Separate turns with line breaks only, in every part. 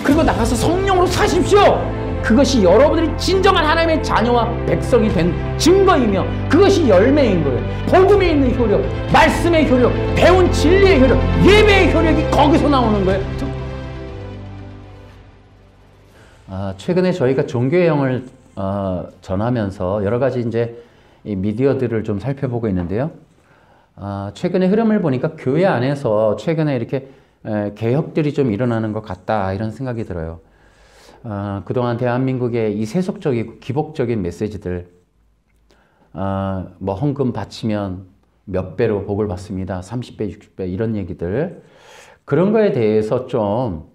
그리고 나가서 성령으로 사십시오. 그것이 여러분들이 진정한 하나님의 자녀와 백성이 된 증거이며 그것이 열매인 거예요. 복음에 있는 효력, 말씀의 효력, 배운 진리의 효력, 예배의 효력이 거기서 나오는 거예요. 최근에 저희가 종교형을 전하면서 여러 가지 이제 이 미디어들을 좀 살펴보고 있는데요. 최근의 흐름을 보니까 교회 안에서 최근에 이렇게 개혁들이 좀 일어나는 것 같다 이런 생각이 들어요. 그동안 대한민국의 이 세속적이고 기복적인 메시지들, 뭐 헌금 바치면 몇 배로 복을 받습니다. 30배, 60배 이런 얘기들, 그런 거에 대해서 좀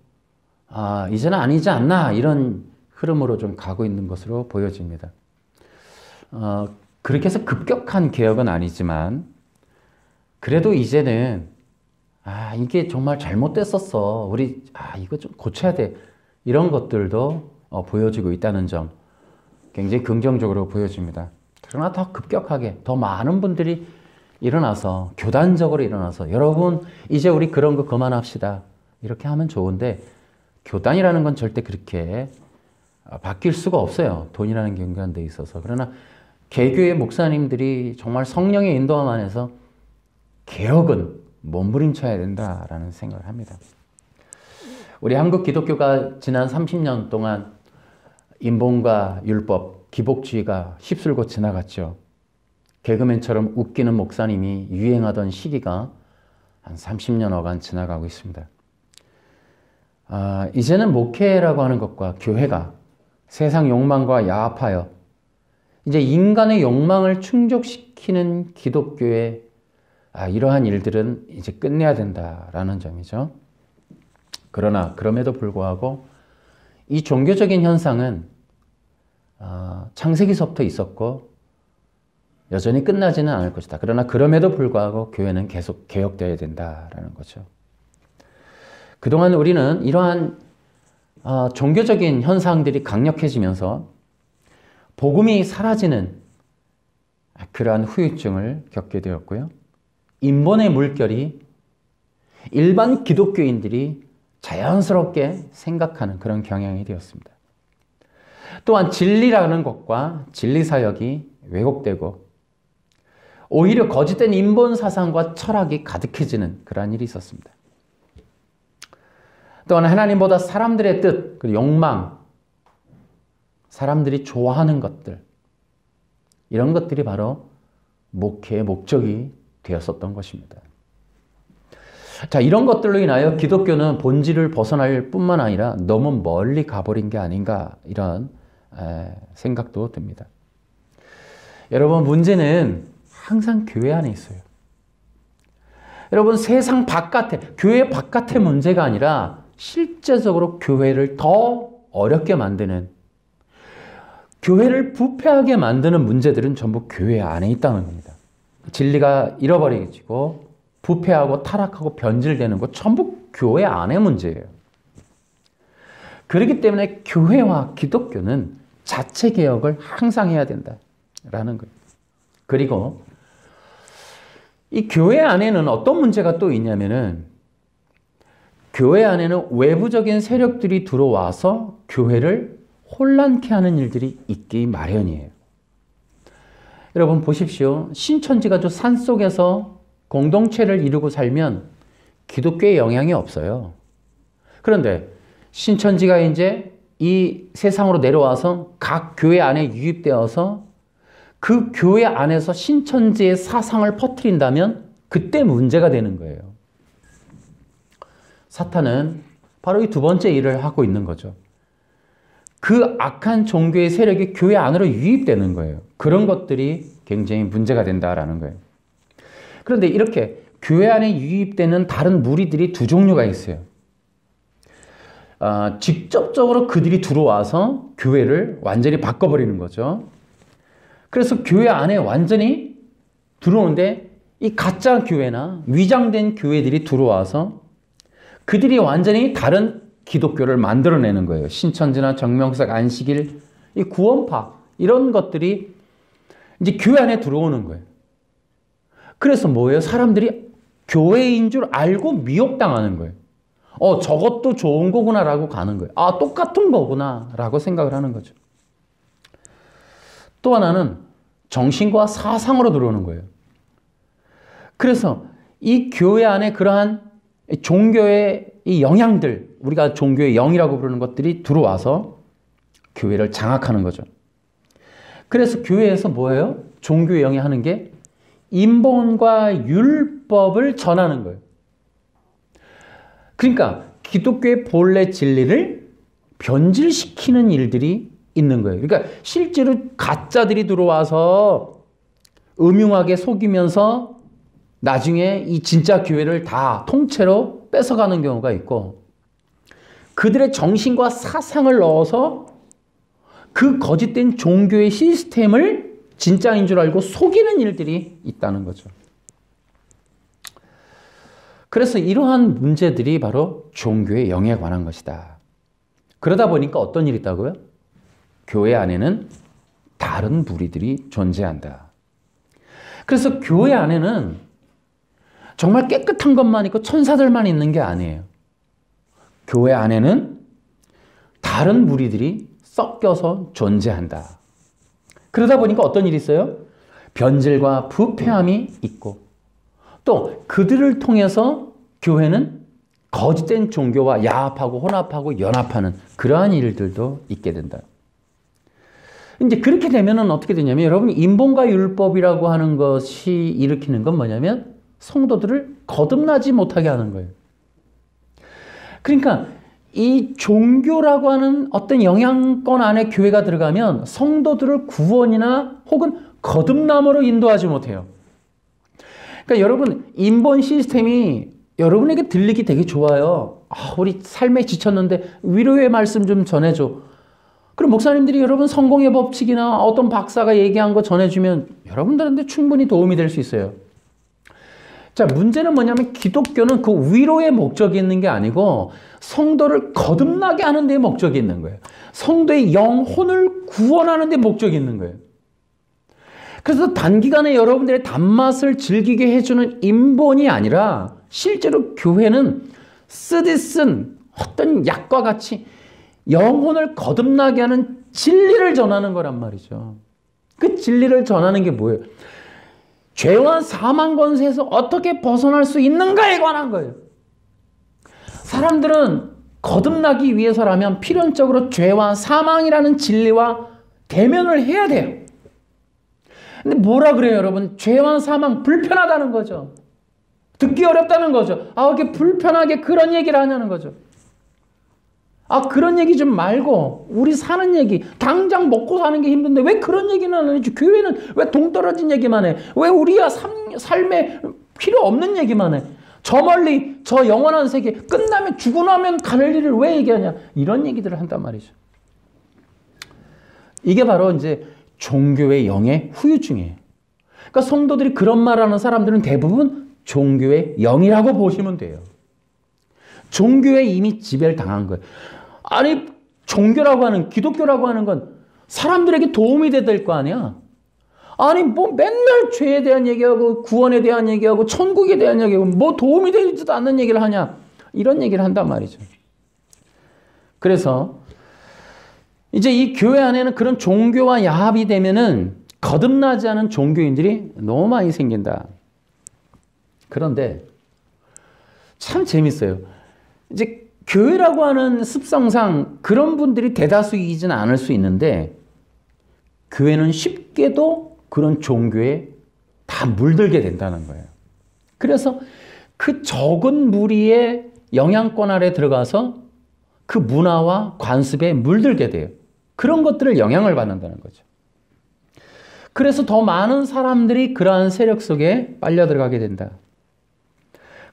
이제는 아니지 않나 이런 흐름으로 좀 가고 있는 것으로 보여집니다. 그렇게 해서 급격한 개혁은 아니지만 그래도 이제는 이게 정말 잘못됐었어. 우리 이거 좀 고쳐야 돼. 이런 것들도 보여지고 있다는 점 굉장히 긍정적으로 보여집니다. 그러나 더 급격하게 더 많은 분들이 일어나서 교단적으로 일어나서 여러분 이제 우리 그런 거 그만합시다. 이렇게 하면 좋은데 교단이라는 건 절대 그렇게 바뀔 수가 없어요. 돈이라는 게 연관되어 있어서. 그러나 개교의 목사님들이 정말 성령의 인도함 안에서 개혁은 몸부림쳐야 된다라는 생각을 합니다. 우리 한국 기독교가 지난 30년 동안 인본과 율법, 기복주의가 휩쓸고 지나갔죠. 개그맨처럼 웃기는 목사님이 유행하던 시기가 한 30년 어간 지나가고 있습니다. 이제는 목회라고 하는 것과 교회가 세상 욕망과 야합하여 이제 인간의 욕망을 충족시키는 기독교의 이러한 일들은 이제 끝내야 된다라는 점이죠. 그러나 그럼에도 불구하고 이 종교적인 현상은 창세기서부터 있었고 여전히 끝나지는 않을 것이다. 그러나 그럼에도 불구하고 교회는 계속 개혁되어야 된다라는 거죠. 그동안 우리는 이러한 종교적인 현상들이 강력해지면서 복음이 사라지는 그러한 후유증을 겪게 되었고요. 인본의 물결이 일반 기독교인들이 자연스럽게 생각하는 그런 경향이 되었습니다. 또한 진리라는 것과 진리사역이 왜곡되고 오히려 거짓된 인본 사상과 철학이 가득해지는 그러한 일이 있었습니다. 또한 하나님보다 사람들의 뜻, 그리고 욕망, 사람들이 좋아하는 것들, 이런 것들이 바로 목회의 목적이 되었었던 것입니다. 자, 이런 것들로 인하여 기독교는 본질을 벗어날 뿐만 아니라 너무 멀리 가버린 게 아닌가 이런 생각도 듭니다. 여러분, 문제는 항상 교회 안에 있어요. 여러분, 세상 바깥에, 교회 바깥의 문제가 아니라 실제적으로 교회를 더 어렵게 만드는, 교회를 부패하게 만드는 문제들은 전부 교회 안에 있다는 겁니다. 진리가 잃어버리고 부패하고 타락하고 변질되는 것 전부 교회 안의 문제예요. 그렇기 때문에 교회와 기독교는 자체 개혁을 항상 해야 된다라는 거예요. 그리고 이 교회 안에는 어떤 문제가 또 있냐면은 교회 안에는 외부적인 세력들이 들어와서 교회를 혼란케 하는 일들이 있기 마련이에요. 여러분 보십시오. 신천지가 저 산속에서 공동체를 이루고 살면 기독교에 영향이 없어요. 그런데 신천지가 이제 이 세상으로 내려와서 각 교회 안에 유입되어서 그 교회 안에서 신천지의 사상을 퍼뜨린다면 그때 문제가 되는 거예요. 사탄은 바로 이 두 번째 일을 하고 있는 거죠. 그 악한 종교의 세력이 교회 안으로 유입되는 거예요. 그런 것들이 굉장히 문제가 된다라는 거예요. 그런데 이렇게 교회 안에 유입되는 다른 무리들이 두 종류가 있어요. 직접적으로 그들이 들어와서 교회를 완전히 바꿔버리는 거죠. 그래서 교회 안에 완전히 들어오는데 이 가짜 교회나 위장된 교회들이 들어와서 그들이 완전히 다른 기독교를 만들어내는 거예요. 신천지나 정명석, 안식일, 이 구원파 이런 것들이 이제 교회 안에 들어오는 거예요. 그래서 뭐예요? 사람들이 교회인 줄 알고 미혹당하는 거예요. 저것도 좋은 거구나라고 가는 거예요. 똑같은 거구나라고 생각을 하는 거죠. 또 하나는 정신과 사상으로 들어오는 거예요. 그래서 이 교회 안에 그러한 종교의 이 영향들, 우리가 종교의 영이라고 부르는 것들이 들어와서 교회를 장악하는 거죠. 그래서 교회에서 뭐예요? 종교의 영이 하는 게 인본과 율법을 전하는 거예요. 그러니까 기독교의 본래 진리를 변질시키는 일들이 있는 거예요. 그러니까 실제로 가짜들이 들어와서 음흉하게 속이면서 나중에 이 진짜 교회를 다 통째로 뺏어가는 경우가 있고, 그들의 정신과 사상을 넣어서 그 거짓된 종교의 시스템을 진짜인 줄 알고 속이는 일들이 있다는 거죠. 그래서 이러한 문제들이 바로 종교의 영에 관한 것이다. 그러다 보니까 어떤 일이 있다고요? 교회 안에는 다른 무리들이 존재한다. 그래서 교회 안에는 정말 깨끗한 것만 있고 천사들만 있는 게 아니에요. 교회 안에는 다른 무리들이 섞여서 존재한다. 그러다 보니까 어떤 일이 있어요? 변질과 부패함이 있고, 또 그들을 통해서 교회는 거짓된 종교와 야합하고 혼합하고 연합하는 그러한 일들도 있게 된다. 이제 그렇게 되면은 어떻게 되냐면, 여러분, 인본과 율법이라고 하는 것이 일으키는 건 뭐냐면 성도들을 거듭나지 못하게 하는 거예요. 그러니까 이 종교라고 하는 어떤 영향권 안에 교회가 들어가면 성도들을 구원이나 혹은 거듭남으로 인도하지 못해요. 그러니까 여러분, 인본 시스템이 여러분에게 들리기 되게 좋아요. 우리 삶에 지쳤는데 위로의 말씀 좀 전해줘. 그럼 목사님들이 여러분 성공의 법칙이나 어떤 박사가 얘기한 거 전해주면 여러분들한테 충분히 도움이 될 수 있어요. 자, 문제는 뭐냐면 기독교는 그 위로의 목적이 있는 게 아니고 성도를 거듭나게 하는 데 목적이 있는 거예요. 성도의 영혼을 구원하는 데 목적이 있는 거예요. 그래서 단기간에 여러분들의 단맛을 즐기게 해주는 인본이 아니라 실제로 교회는 쓰디 쓴 어떤 약과 같이 영혼을 거듭나게 하는 진리를 전하는 거란 말이죠. 그 진리를 전하는 게 뭐예요? 죄와 사망 권세에서 어떻게 벗어날 수 있는가에 관한 거예요. 사람들은 거듭나기 위해서라면 필연적으로 죄와 사망이라는 진리와 대면을 해야 돼요. 근데 뭐라 그래요, 여러분? 죄와 사망 불편하다는 거죠. 듣기 어렵다는 거죠. 이렇게 불편하게 그런 얘기를 하냐는 거죠. 그런 얘기 좀 말고 우리 사는 얘기, 당장 먹고 사는 게 힘든데 왜 그런 얘기는 안 하지? 교회는 왜 동떨어진 얘기만 해? 왜 우리야 삶에 필요 없는 얘기만 해? 저 멀리 저 영원한 세계 끝나면 죽고 나면 가는 일을 왜 얘기하냐? 이런 얘기들을 한단 말이죠. 이게 바로 이제 종교의 영의 후유증이에요. 그러니까 성도들이 그런 말하는 사람들은 대부분 종교의 영이라고 보시면 돼요. 종교에 이미 지배를 당한 거예요. 아니, 종교라고 하는, 기독교라고 하는 건 사람들에게 도움이 돼야 될 거 아니야? 아니, 뭐 맨날 죄에 대한 얘기하고 구원에 대한 얘기하고 천국에 대한 얘기하고 뭐 도움이 되지도 않는 얘기를 하냐? 이런 얘기를 한단 말이죠. 그래서 이제 이 교회 안에는 그런 종교와 야합이 되면은 거듭나지 않은 종교인들이 너무 많이 생긴다. 그런데 참 재밌어요. 이제 교회라고 하는 습성상 그런 분들이 대다수이지는 않을 수 있는데 교회는 쉽게도 그런 종교에 다 물들게 된다는 거예요. 그래서 그 적은 무리의 영향권 아래 들어가서 그 문화와 관습에 물들게 돼요. 그런 것들을 영향을 받는다는 거죠. 그래서 더 많은 사람들이 그러한 세력 속에 빨려 들어가게 된다.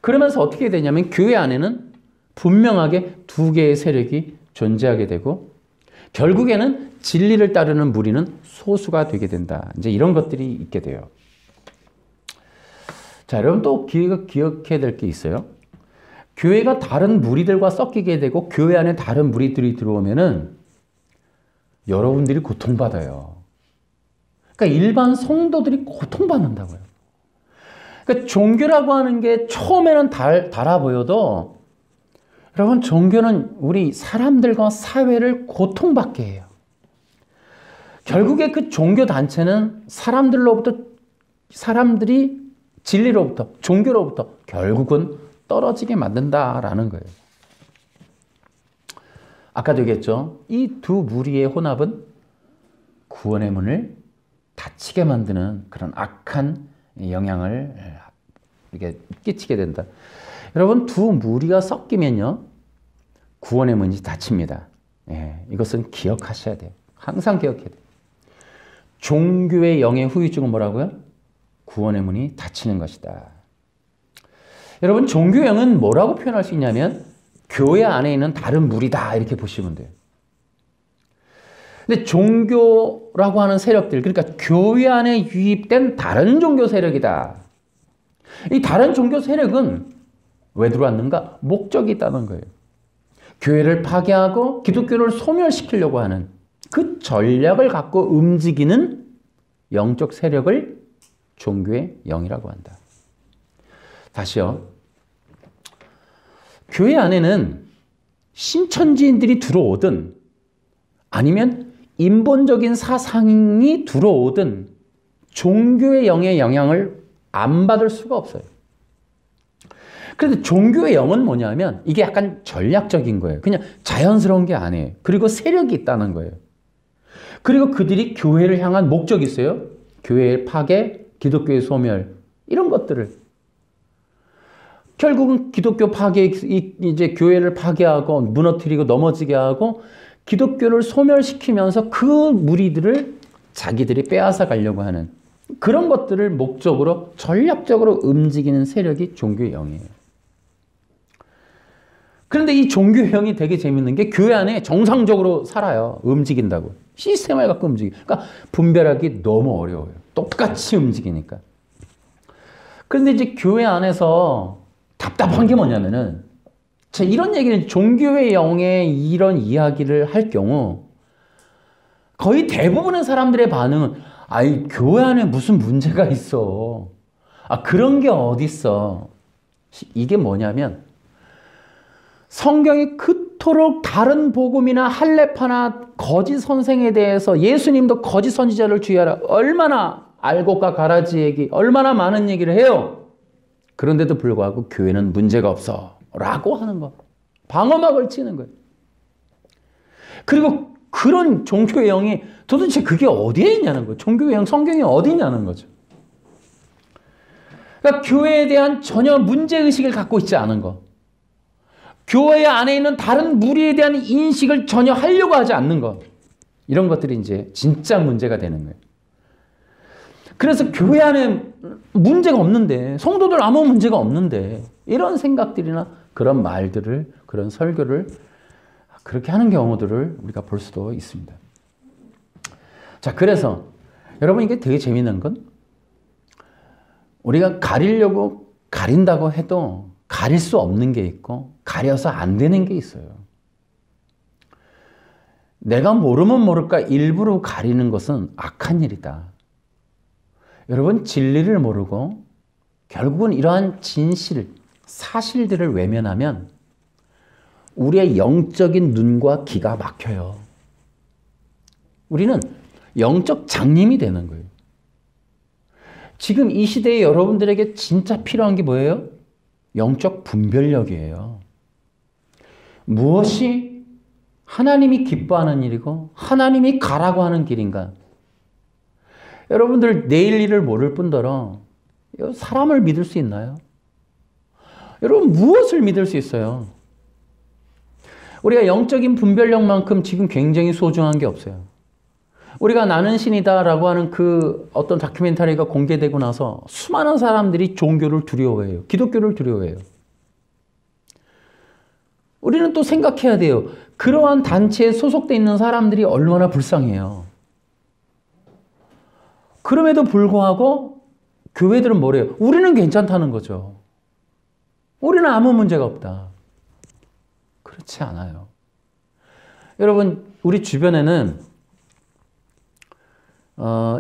그러면서 어떻게 되냐면 교회 안에는 분명하게 두 개의 세력이 존재하게 되고 결국에는 진리를 따르는 무리는 소수가 되게 된다. 이제 이런 것들이 있게 돼요. 자, 여러분 또 기억해야 될 게 있어요. 교회가 다른 무리들과 섞이게 되고 교회 안에 다른 무리들이 들어오면은 여러분들이 고통받아요. 그러니까 일반 성도들이 고통받는다고요. 그러니까 종교라고 하는 게 처음에는 달아 보여도 여러분, 종교는 우리 사람들과 사회를 고통받게 해요. 결국에 그 종교단체는 사람들이 진리로부터, 종교로부터 결국은 떨어지게 만든다라는 거예요. 아까도 얘기했죠. 이 두 무리의 혼합은 구원의 문을 닫히게 만드는 그런 악한 영향을 이렇게 끼치게 된다. 여러분, 두 무리가 섞이면요, 구원의 문이 닫힙니다. 예, 이것은 기억하셔야 돼요. 항상 기억해야 돼요. 종교의 영의 후유증은 뭐라고요? 구원의 문이 닫히는 것이다. 여러분, 종교의 영은 뭐라고 표현할 수 있냐면 교회 안에 있는 다른 무리다, 이렇게 보시면 돼요. 근데 종교라고 하는 세력들, 그러니까 교회 안에 유입된 다른 종교 세력이다. 이 다른 종교 세력은 왜 들어왔는가? 목적이 있다는 거예요. 교회를 파괴하고 기독교를 소멸시키려고 하는 그 전략을 갖고 움직이는 영적 세력을 종교의 영이라고 한다. 다시요. 교회 안에는 신천지인들이 들어오든 아니면 인본적인 사상이 들어오든 종교의 영의 영향을 안 받을 수가 없어요. 그런데 종교의 영은 뭐냐면 이게 약간 전략적인 거예요. 그냥 자연스러운 게 아니에요. 그리고 세력이 있다는 거예요. 그리고 그들이 교회를 향한 목적이 있어요. 교회의 파괴, 기독교의 소멸, 이런 것들을. 결국은 기독교 파괴, 이제 교회를 파괴하고 무너뜨리고 넘어지게 하고 기독교를 소멸시키면서 그 무리들을 자기들이 빼앗아 가려고 하는 그런 것들을 목적으로 전략적으로 움직이는 세력이 종교의 영이에요. 그런데 이 종교의 영이 되게 재밌는 게 교회 안에 정상적으로 살아요. 움직인다고. 시스템을 갖고 움직여요. 그러니까 분별하기 너무 어려워요. 똑같이 움직이니까. 그런데 이제 교회 안에서 답답한 게 뭐냐면은, 이런 얘기는 종교의 영의 이런 이야기를 할 경우 거의 대부분의 사람들의 반응은 아이, 교회 안에 무슨 문제가 있어. 아, 그런 게 어딨어. 이게 뭐냐면 성경이 그토록 다른 복음이나 할례파나 거짓 선생에 대해서 예수님도 거짓 선지자를 주의하라. 얼마나 알곡과 가라지 얘기, 얼마나 많은 얘기를 해요. 그런데도 불구하고 교회는 문제가 없어 라고 하는 거. 방어막을 치는 거예요. 그리고 그런 종교의 영이 도대체 그게 어디에 있냐는 거예요. 종교의 영, 성경이 어디 있냐는 거죠. 그러니까 교회에 대한 전혀 문제의식을 갖고 있지 않은 거. 교회 안에 있는 다른 무리에 대한 인식을 전혀 하려고 하지 않는 것. 이런 것들이 이제 진짜 문제가 되는 거예요. 그래서 교회 안에 문제가 없는데, 성도들 아무 문제가 없는데, 이런 생각들이나 그런 말들을, 그런 설교를 그렇게 하는 경우들을 우리가 볼 수도 있습니다. 자, 그래서 여러분, 이게 되게 재미있는 건 우리가 가리려고 가린다고 해도 가릴 수 없는 게 있고 가려서 안 되는 게 있어요. 내가 모르면 모를까 일부러 가리는 것은 악한 일이다. 여러분, 진리를 모르고 결국은 이러한 진실, 사실들을 외면하면 우리의 영적인 눈과 귀가 막혀요. 우리는 영적 장님이 되는 거예요. 지금 이 시대에 여러분들에게 진짜 필요한 게 뭐예요? 영적 분별력이에요. 무엇이 하나님이 기뻐하는 일이고 하나님이 가라고 하는 길인가? 여러분들 내일 일을 모를 뿐더러 사람을 믿을 수 있나요? 여러분, 무엇을 믿을 수 있어요? 우리가 영적인 분별력만큼 지금 굉장히 소중한 게 없어요. 우리가 나는 신이다라고 하는 그 어떤 다큐멘터리가 공개되고 나서 수많은 사람들이 종교를 두려워해요. 기독교를 두려워해요. 우리는 또 생각해야 돼요. 그러한 단체에 소속되어 있는 사람들이 얼마나 불쌍해요. 그럼에도 불구하고 교회들은 뭐래요? 우리는 괜찮다는 거죠. 우리는 아무 문제가 없다. 그렇지 않아요. 여러분, 우리 주변에는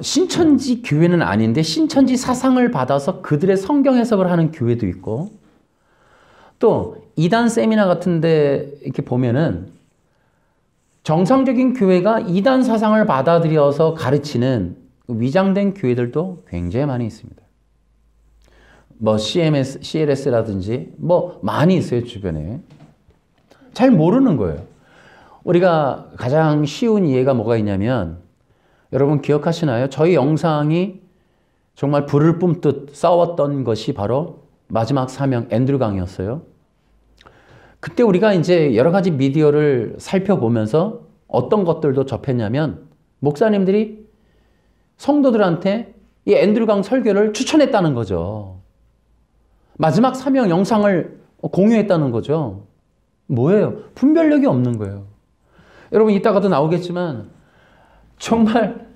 신천지 교회는 아닌데 신천지 사상을 받아서 그들의 성경 해석을 하는 교회도 있고, 또 이단 세미나 같은데 이렇게 보면은 정상적인 교회가 이단 사상을 받아들여서 가르치는 위장된 교회들도 굉장히 많이 있습니다. 뭐 CLS라든지 뭐 많이 있어요, 주변에. 잘 모르는 거예요. 우리가 가장 쉬운 이해가 뭐가 있냐면, 여러분 기억하시나요? 저희 영상이 정말 불을 뿜듯 싸웠던 것이 바로 마지막 사명 앤드류 강이었어요. 그때 우리가 이제 여러 가지 미디어를 살펴보면서 어떤 것들도 접했냐면, 목사님들이 성도들한테 이 앤드류 강 설교를 추천했다는 거죠. 마지막 사명 영상을 공유했다는 거죠. 뭐예요? 분별력이 없는 거예요. 여러분 이따가도 나오겠지만 정말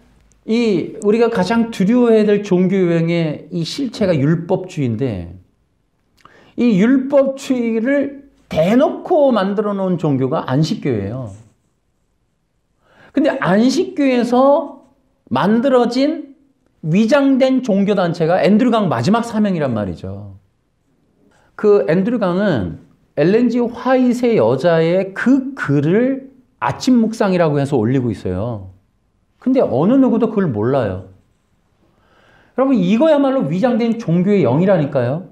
이 우리가 가장 두려워해야 될 종교 유형의 이 실체가 율법주의인데, 이 율법주의를 대놓고 만들어 놓은 종교가 안식교예요. 근데 안식교에서 만들어진 위장된 종교단체가 앤드류 강 마지막 사명이란 말이죠. 그 앤드류 강은 엘렌 G 화이트의 여자의 그 글을 아침 묵상이라고 해서 올리고 있어요. 근데 어느 누구도 그걸 몰라요. 여러분 이거야말로 위장된 종교의 영이라니까요.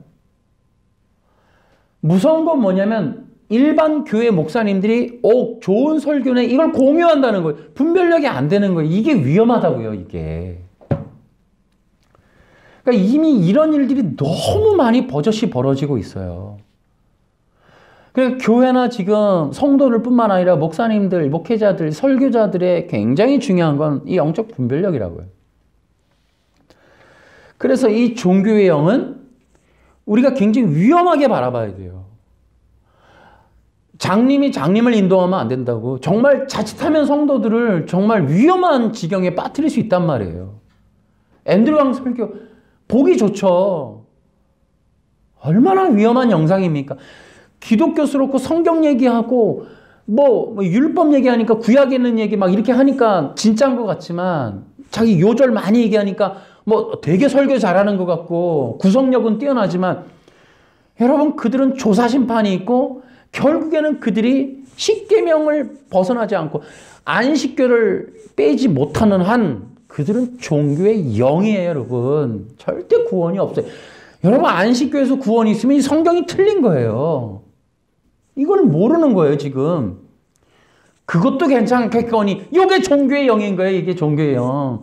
무서운 건 뭐냐면 일반 교회 목사님들이 좋은 설교네 이걸 공유한다는 거예요. 분별력이 안 되는 거예요. 이게 위험하다고요, 이게. 그러니까 이미 이런 일들이 너무 많이 버젓이 벌어지고 있어요. 그러니까 교회나 지금 성도들 뿐만 아니라 목사님들, 목회자들, 설교자들의 굉장히 중요한 건 이 영적 분별력이라고요. 그래서 이 종교의 영은 우리가 굉장히 위험하게 바라봐야 돼요. 장님이 장님을 인도하면 안 된다고. 정말 자칫하면 성도들을 정말 위험한 지경에 빠뜨릴 수 있단 말이에요. 앤드류 강 설교 보기 좋죠. 얼마나 위험한 영상입니까? 기독교스럽고 성경 얘기하고 뭐 율법 얘기하니까 구약에 있는 얘기 막 이렇게 하니까 진짜인 것 같지만, 자기 요절 많이 얘기하니까 뭐 되게 설교 잘하는 것 같고 구속력은 뛰어나지만, 여러분 그들은 조사심판이 있고 결국에는 그들이 십계명을 벗어나지 않고 안식교를 빼지 못하는 한 그들은 종교의 영이에요, 여러분. 절대 구원이 없어요. 여러분 안식교에서 구원이 있으면 이 성경이 틀린 거예요. 이걸 모르는 거예요, 지금. 그것도 괜찮겠거니 이게 종교의 영인 거예요, 이게 종교의 영.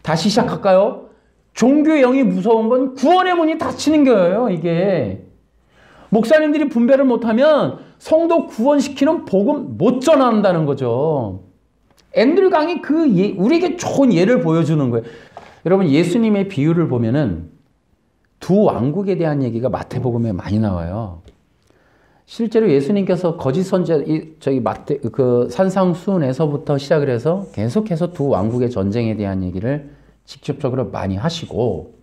다시 시작할까요? 종교의 영이 무서운 건 구원의 문이 닫히는 거예요, 이게. 목사님들이 분별을 못하면 성도 구원시키는 복음 못 전한다는 거죠. 앤드류 강이 우리에게 좋은 예를 보여주는 거예요. 여러분 예수님의 비유를 보면은 두 왕국에 대한 얘기가 마태복음에 많이 나와요. 실제로 예수님께서 거짓 선지자 산상수훈에서부터 시작을 해서 계속해서 두 왕국의 전쟁에 대한 얘기를 직접적으로 많이 하시고,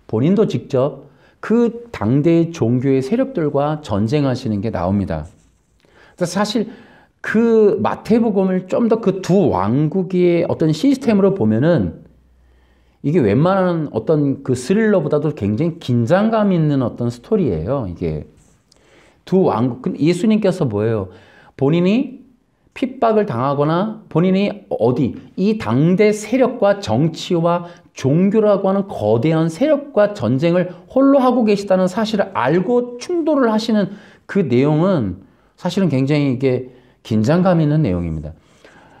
본인도 직접 그 당대의 종교의 세력들과 전쟁하시는 게 나옵니다. 그래서 사실 그 마태복음을 좀 더 그 두 왕국의 어떤 시스템으로 보면은 이게 웬만한 어떤 그 스릴러보다도 굉장히 긴장감 있는 어떤 스토리예요. 이게 두 왕국. 예수님께서 뭐예요? 본인이 핍박을 당하거나 본인이 이 당대 세력과 정치와 종교라고 하는 거대한 세력과 전쟁을 홀로 하고 계시다는 사실을 알고 충돌을 하시는 그 내용은 사실은 굉장히 이게 긴장감 있는 내용입니다.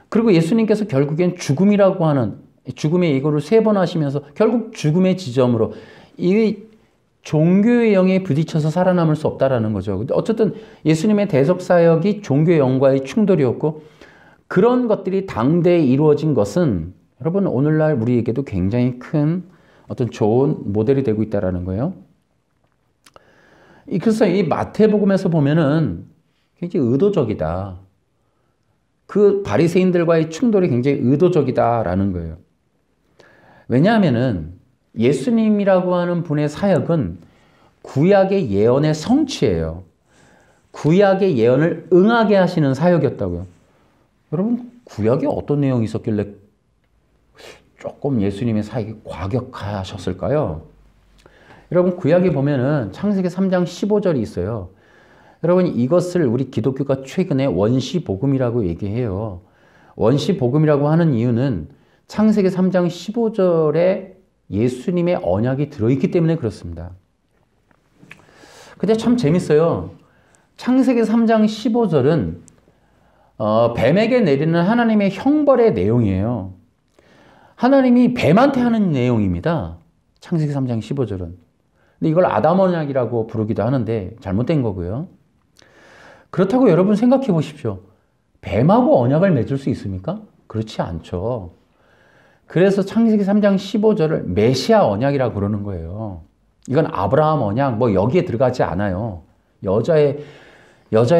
그리고 예수님께서 결국엔 죽음이라고 하는 죽음의 예고를 3번 하시면서 결국 죽음의 지점으로 이 종교의 영에 부딪혀서 살아남을 수 없다라는 거죠. 근데 어쨌든 예수님의 대속 사역이 종교의 영과의 충돌이었고, 그런 것들이 당대에 이루어진 것은 여러분 오늘날 우리에게도 굉장히 큰 어떤 좋은 모델이 되고 있다라는 거예요. 그래서 이 마태복음에서 보면은 굉장히 의도적이다. 그 바리새인들과의 충돌이 굉장히 의도적이다라는 거예요. 왜냐하면은 예수님이라고 하는 분의 사역은 구약의 예언의 성취예요. 구약의 예언을 응하게 하시는 사역이었다고요. 여러분 구약에 어떤 내용이 있었길래 조금 예수님의 사역이 과격하셨을까요? 여러분 구약에 보면은 창세기 3장 15절이 있어요. 여러분 이것을 우리 기독교가 최근에 원시복음이라고 얘기해요. 원시복음이라고 하는 이유는 창세기 3장 15절에 예수님의 언약이 들어있기 때문에 그렇습니다. 근데 참 재밌어요. 창세기 3장 15절은 뱀에게 내리는 하나님의 형벌의 내용이에요. 하나님이 뱀한테 하는 내용입니다. 창세기 3장 15절은. 근데 이걸 아담 언약이라고 부르기도 하는데 잘못된 거고요. 그렇다고 여러분 생각해 보십시오. 뱀하고 언약을 맺을 수 있습니까? 그렇지 않죠. 그래서 창세기 3장 15절을 메시아 언약이라고 그러는 거예요. 이건 아브라함 언약 뭐 여기에 들어가지 않아요. 여자의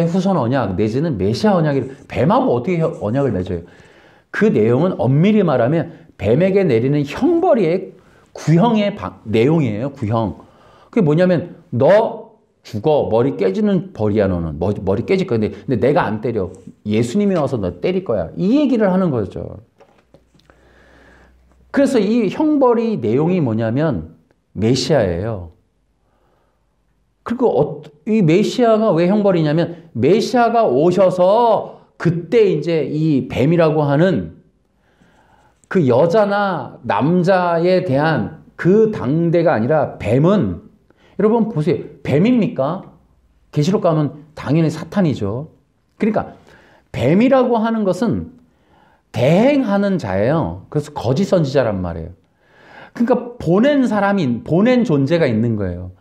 후손 언약 내지는 메시아 언약이 뱀하고 어떻게 언약을 맺어요? 그 내용은 엄밀히 말하면 뱀에게 내리는 형벌의 구형의 내용이에요. 구형. 그게 뭐냐면 너 죽어. 머리 깨지는 벌이야 너는. 머리 깨질 거야. 근데 내가 안 때려. 예수님이 와서 너 때릴 거야. 이 얘기를 하는 거죠. 그래서 이 형벌이 내용이 뭐냐면 메시아예요. 그리고 이 메시아가 왜 형벌이냐면 메시아가 오셔서 그때 이제 이 뱀이라고 하는 그 여자나 남자에 대한 그 당대가 아니라 뱀은 여러분 보세요. 뱀입니까? 계시록 가면 당연히 사탄이죠. 그러니까 뱀이라고 하는 것은 대행하는 자예요. 그래서 거짓 선지자란 말이에요. 그러니까 보낸 존재가 있는 거예요.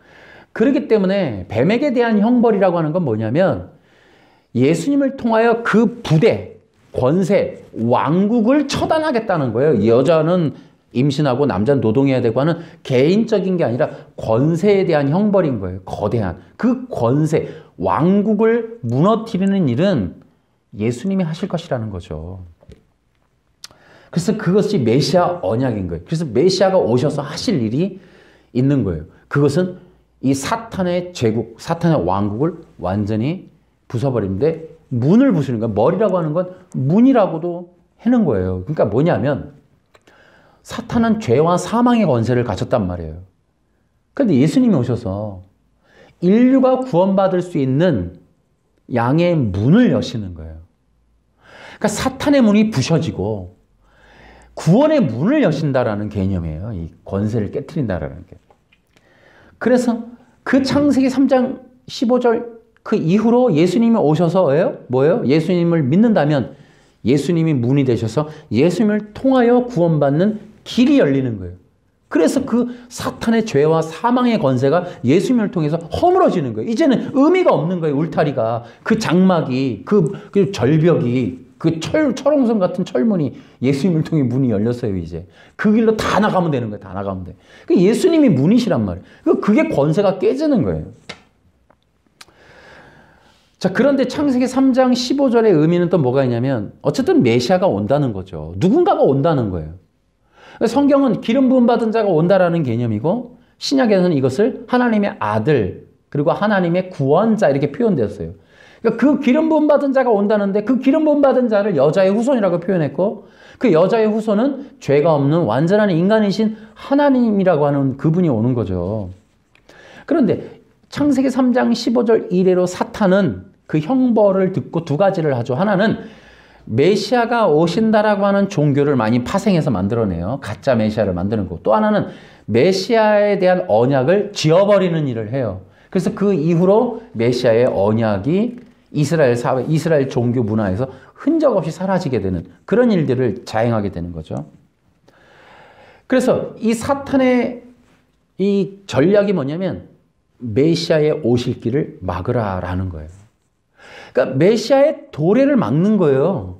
그렇기 때문에 뱀에게 대한 형벌이라고 하는 건 뭐냐면 예수님을 통하여 그 부대, 권세, 왕국을 처단하겠다는 거예요. 여자는 임신하고 남자는 노동해야 되고 하는 개인적인 게 아니라 권세에 대한 형벌인 거예요. 거대한. 그 권세, 왕국을 무너뜨리는 일은 예수님이 하실 것이라는 거죠. 그래서 그것이 메시아 언약인 거예요. 그래서 메시아가 오셔서 하실 일이 있는 거예요. 그것은 이 사탄의 제국, 사탄의 왕국을 완전히 부숴버리는데 문을 부수는 거예요. 머리라고 하는 건 문이라고도 하는 거예요. 그러니까 뭐냐면 사탄은 죄와 사망의 권세를 가졌단 말이에요. 그런데 예수님이 오셔서 인류가 구원받을 수 있는 양의 문을 여시는 거예요. 그러니까 사탄의 문이 부셔지고 구원의 문을 여신다라는 개념이에요. 이 권세를 깨트린다라는 게. 그래서 그 창세기 3장 15절 그 이후로 예수님이 오셔서 뭐예요? 예수님을 믿는다면 예수님이 문이 되셔서 예수님을 통하여 구원받는 길이 열리는 거예요. 그래서 그 사탄의 죄와 사망의 권세가 예수님을 통해서 허물어지는 거예요. 이제는 의미가 없는 거예요. 울타리가. 그 장막이, 그 절벽이, 그 철옹성 같은 철문이 예수님을 통해 문이 열렸어요, 이제. 그 길로 다 나가면 되는 거예요, 다 나가면 돼. 예수님이 문이시란 말이에요. 그게 권세가 깨지는 거예요. 자, 그런데 창세기 3장 15절의 의미는 또 뭐가 있냐면, 어쨌든 메시아가 온다는 거죠. 누군가가 온다는 거예요. 성경은 기름 부음 받은 자가 온다라는 개념이고, 신약에서는 이것을 하나님의 아들, 그리고 하나님의 구원자 이렇게 표현되었어요. 그러니까 그 기름 부음 받은 자가 온다는데 그 기름 부음 받은 자를 여자의 후손이라고 표현했고 그 여자의 후손은 죄가 없는 완전한 인간이신 하나님이라고 하는 그분이 오는 거죠. 그런데 창세기 3장 15절 이래로 사탄은 그 형벌을 듣고 두 가지를 하죠. 하나는 메시아가 오신다라고 하는 종교를 많이 파생해서 만들어내요. 가짜 메시아를 만드는 거. 또 하나는 메시아에 대한 언약을 지워버리는 일을 해요. 그래서 그 이후로 메시아의 언약이 이스라엘 사회, 이스라엘 종교 문화에서 흔적 없이 사라지게 되는 그런 일들을 자행하게 되는 거죠. 그래서 이 사탄의 이 전략이 뭐냐면 메시아의 오실 길을 막으라라는 거예요. 그러니까 메시아의 도래를 막는 거예요.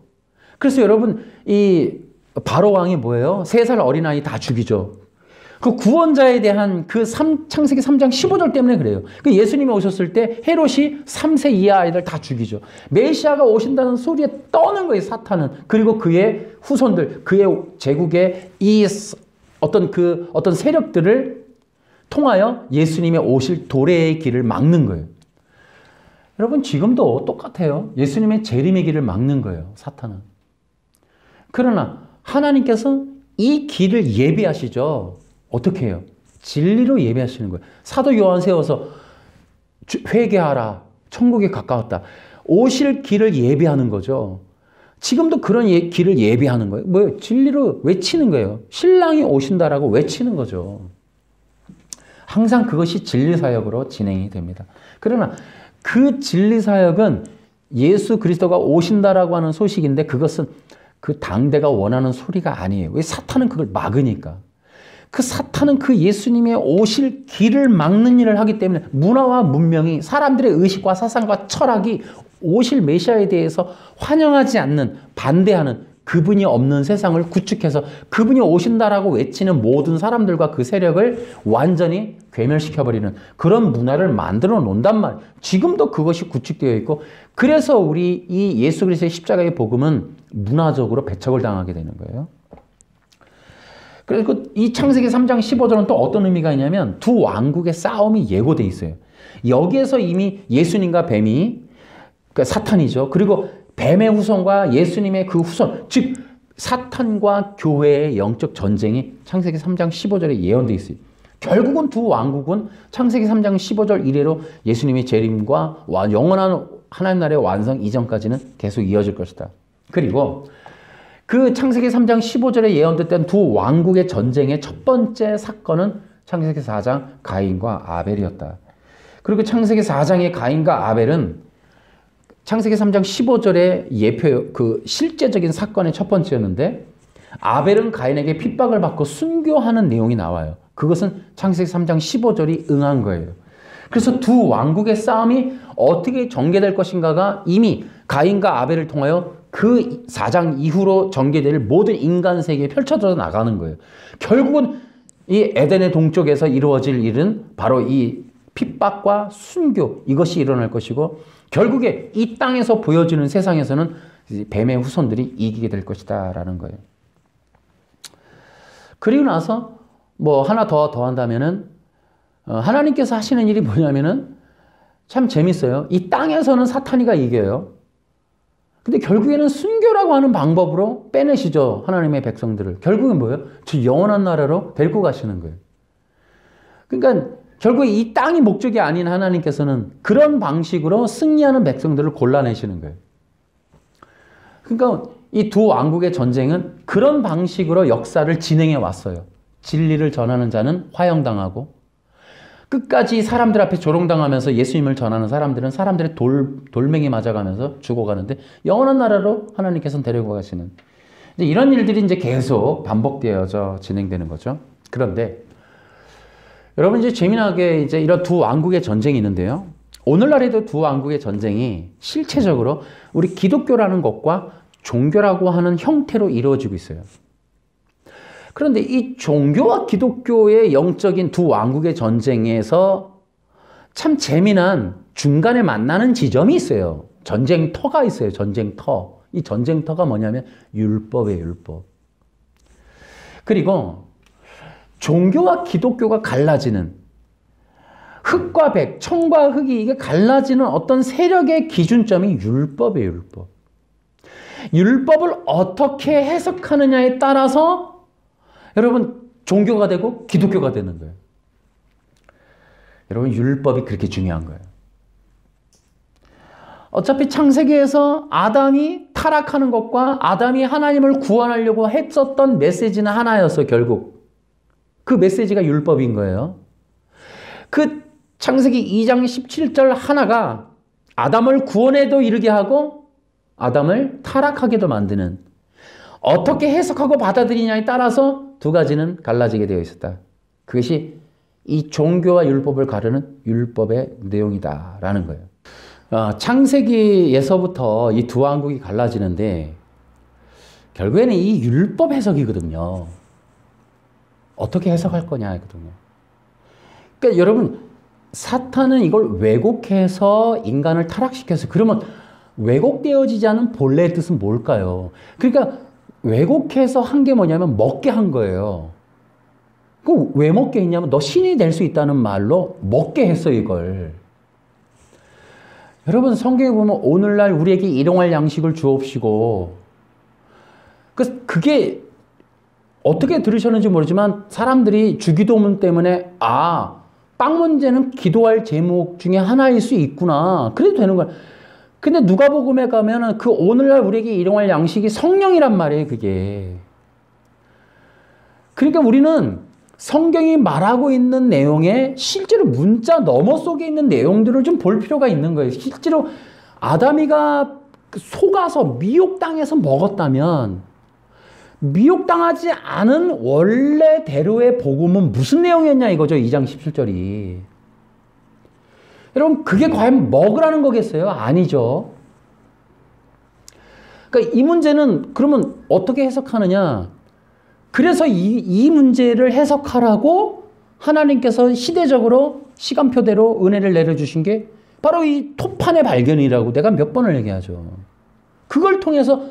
그래서 여러분 이 바로 왕이 뭐예요? 3살 어린아이 다 죽이죠. 그 구원자에 대한 그 창세기 3장 15절 때문에 그래요. 그 예수님이 오셨을 때 헤롯이 3세 이하 아이들 다 죽이죠. 메시아가 오신다는 소리에 떠는 거예요, 사탄은. 그리고 그의 후손들, 그의 제국의 이 어떤 세력들을 통하여 예수님의 오실 도래의 길을 막는 거예요. 여러분 지금도 똑같아요. 예수님의 재림의 길을 막는 거예요, 사탄은. 그러나 하나님께서 이 길을 예비하시죠. 어떻게 해요? 진리로 예배하시는 거예요. 사도 요한 세워서 회개하라. 천국에 가까웠다. 오실 길을 예비하는 거죠. 지금도 그런 길을 예비하는 거예요. 뭐예요? 진리로 외치는 거예요. 신랑이 오신다라고 외치는 거죠. 항상 그것이 진리사역으로 진행이 됩니다. 그러나 그 진리사역은 예수 그리스도가 오신다라고 하는 소식인데 그것은 그 당대가 원하는 소리가 아니에요. 왜? 사탄은 그걸 막으니까. 그 사탄은 그 예수님의 오실 길을 막는 일을 하기 때문에 문화와 문명이 사람들의 의식과 사상과 철학이 오실 메시아에 대해서 환영하지 않는, 반대하는, 그분이 없는 세상을 구축해서 그분이 오신다라고 외치는 모든 사람들과 그 세력을 완전히 괴멸시켜버리는 그런 문화를 만들어 놓는단 말이에요. 지금도 그것이 구축되어 있고, 그래서 우리 이 예수 그리스도의 십자가의 복음은 문화적으로 배척을 당하게 되는 거예요. 그래서 이 창세기 3장 15절은 또 어떤 의미가 있냐면 두 왕국의 싸움이 예고돼 있어요. 여기에서 이미 예수님과 뱀이, 그러니까 사탄이죠. 그리고 뱀의 후손과 예수님의 그 후손, 즉 사탄과 교회의 영적 전쟁이 창세기 3장 15절에 예언돼 있어요. 결국은 두 왕국은 창세기 3장 15절 이래로 예수님의 재림과 영원한 하나님 나라의 완성 이전까지는 계속 이어질 것이다. 그리고 그 창세기 3장 15절에 예언됐던 두 왕국의 전쟁의 첫 번째 사건은 창세기 4장 가인과 아벨이었다. 그리고 창세기 4장의 가인과 아벨은 창세기 3장 15절의 예표, 그 실제적인 사건의 첫 번째였는데, 아벨은 가인에게 핍박을 받고 순교하는 내용이 나와요. 그것은 창세기 3장 15절이 응한 거예요. 그래서 두 왕국의 싸움이 어떻게 전개될 것인가가 이미 가인과 아벨을 통하여 그 4장 이후로 전개될 모든 인간 세계에 펼쳐져 나가는 거예요. 결국은 이 에덴의 동쪽에서 이루어질 일은 바로 이 핍박과 순교, 이것이 일어날 것이고, 결국에 이 땅에서 보여지는 세상에서는 뱀의 후손들이 이기게 될 것이다 라는 거예요. 그리고 나서 뭐 하나 더한다면은 하나님께서 하시는 일이 뭐냐면은 참 재밌어요. 이 땅에서는 사탄이가 이겨요. 근데 결국에는 순교라고 하는 방법으로 빼내시죠. 하나님의 백성들을. 결국엔 뭐예요? 저 영원한 나라로 데리고 가시는 거예요. 그러니까 결국에 이 땅이 목적이 아닌 하나님께서는 그런 방식으로 승리하는 백성들을 골라내시는 거예요. 그러니까 이 두 왕국의 전쟁은 그런 방식으로 역사를 진행해 왔어요. 진리를 전하는 자는 화형당하고, 끝까지 사람들 앞에 조롱당하면서 예수님을 전하는 사람들은 사람들의 돌멩이 맞아가면서 죽어가는데 영원한 나라로 하나님께서는 데리고 가시는, 이제 이런 일들이 이제 계속 반복되어져 진행되는 거죠. 그런데 여러분, 이제 재미나게 이제 이런 두 왕국의 전쟁이 있는데요. 오늘날에도 두 왕국의 전쟁이 실체적으로 우리 기독교라는 것과 종교라고 하는 형태로 이루어지고 있어요. 그런데 이 종교와 기독교의 영적인 두 왕국의 전쟁에서 참 재미난 중간에 만나는 지점이 있어요. 전쟁터가 있어요. 전쟁터. 이 전쟁터가 뭐냐면 율법이에요. 율법. 그리고 종교와 기독교가 갈라지는, 흙과 백, 청과 흙이 이게 갈라지는 어떤 세력의 기준점이 율법이에요. 율법. 율법을 어떻게 해석하느냐에 따라서 여러분 종교가 되고 기독교가 되는 거예요. 여러분, 율법이 그렇게 중요한 거예요. 어차피 창세기에서 아담이 타락하는 것과 아담이 하나님을 구원하려고 했었던 메시지는 하나였어요. 결국 그 메시지가 율법인 거예요. 그 창세기 2장 17절 하나가 아담을 구원에도 이르게 하고 아담을 타락하게도 만드는, 어떻게 해석하고 받아들이냐에 따라서 두 가지는 갈라지게 되어 있었다. 그것이 이 종교와 율법을 가르는 율법의 내용이다라는 거예요. 창세기에서부터 이 두 왕국이 갈라지는데 결국에는 이 율법 해석이거든요. 어떻게 해석할 거냐거든요. 그러니까 여러분, 사탄은 이걸 왜곡해서 인간을 타락시켜서, 그러면 왜곡되어지지 않은 본래의 뜻은 뭘까요? 그러니까 왜곡해서 한 게 뭐냐면 먹게 한 거예요. 그 왜 먹게 했냐면 너 신이 될 수 있다는 말로 먹게 했어 이걸. 여러분, 성경에 보면 오늘날 우리에게 일용할 양식을 주옵시고, 그게 어떻게 들으셨는지 모르지만 사람들이 주기도문 때문에 빵 문제는 기도할 제목 중에 하나일 수 있구나. 그래도 되는 거야. 근데 누가복음에 가면은 그 오늘날 우리에게 일용할 양식이 성령이란 말이에요, 그게. 그러니까 우리는 성경이 말하고 있는 내용에 실제로 문자 너머 속에 있는 내용들을 좀 볼 필요가 있는 거예요. 실제로 아담이가 속아서 미혹당해서 먹었다면 미혹당하지 않은 원래대로의 복음은 무슨 내용이었냐 이거죠. 2장 17절이. 여러분 그게 과연 먹으라는 거겠어요? 아니죠. 그러니까 이 문제는 그러면 어떻게 해석하느냐. 그래서 이 문제를 해석하라고 하나님께서 시대적으로 시간표대로 은혜를 내려주신 게 바로 이 토판의 발견이라고 내가 몇 번을 얘기하죠. 그걸 통해서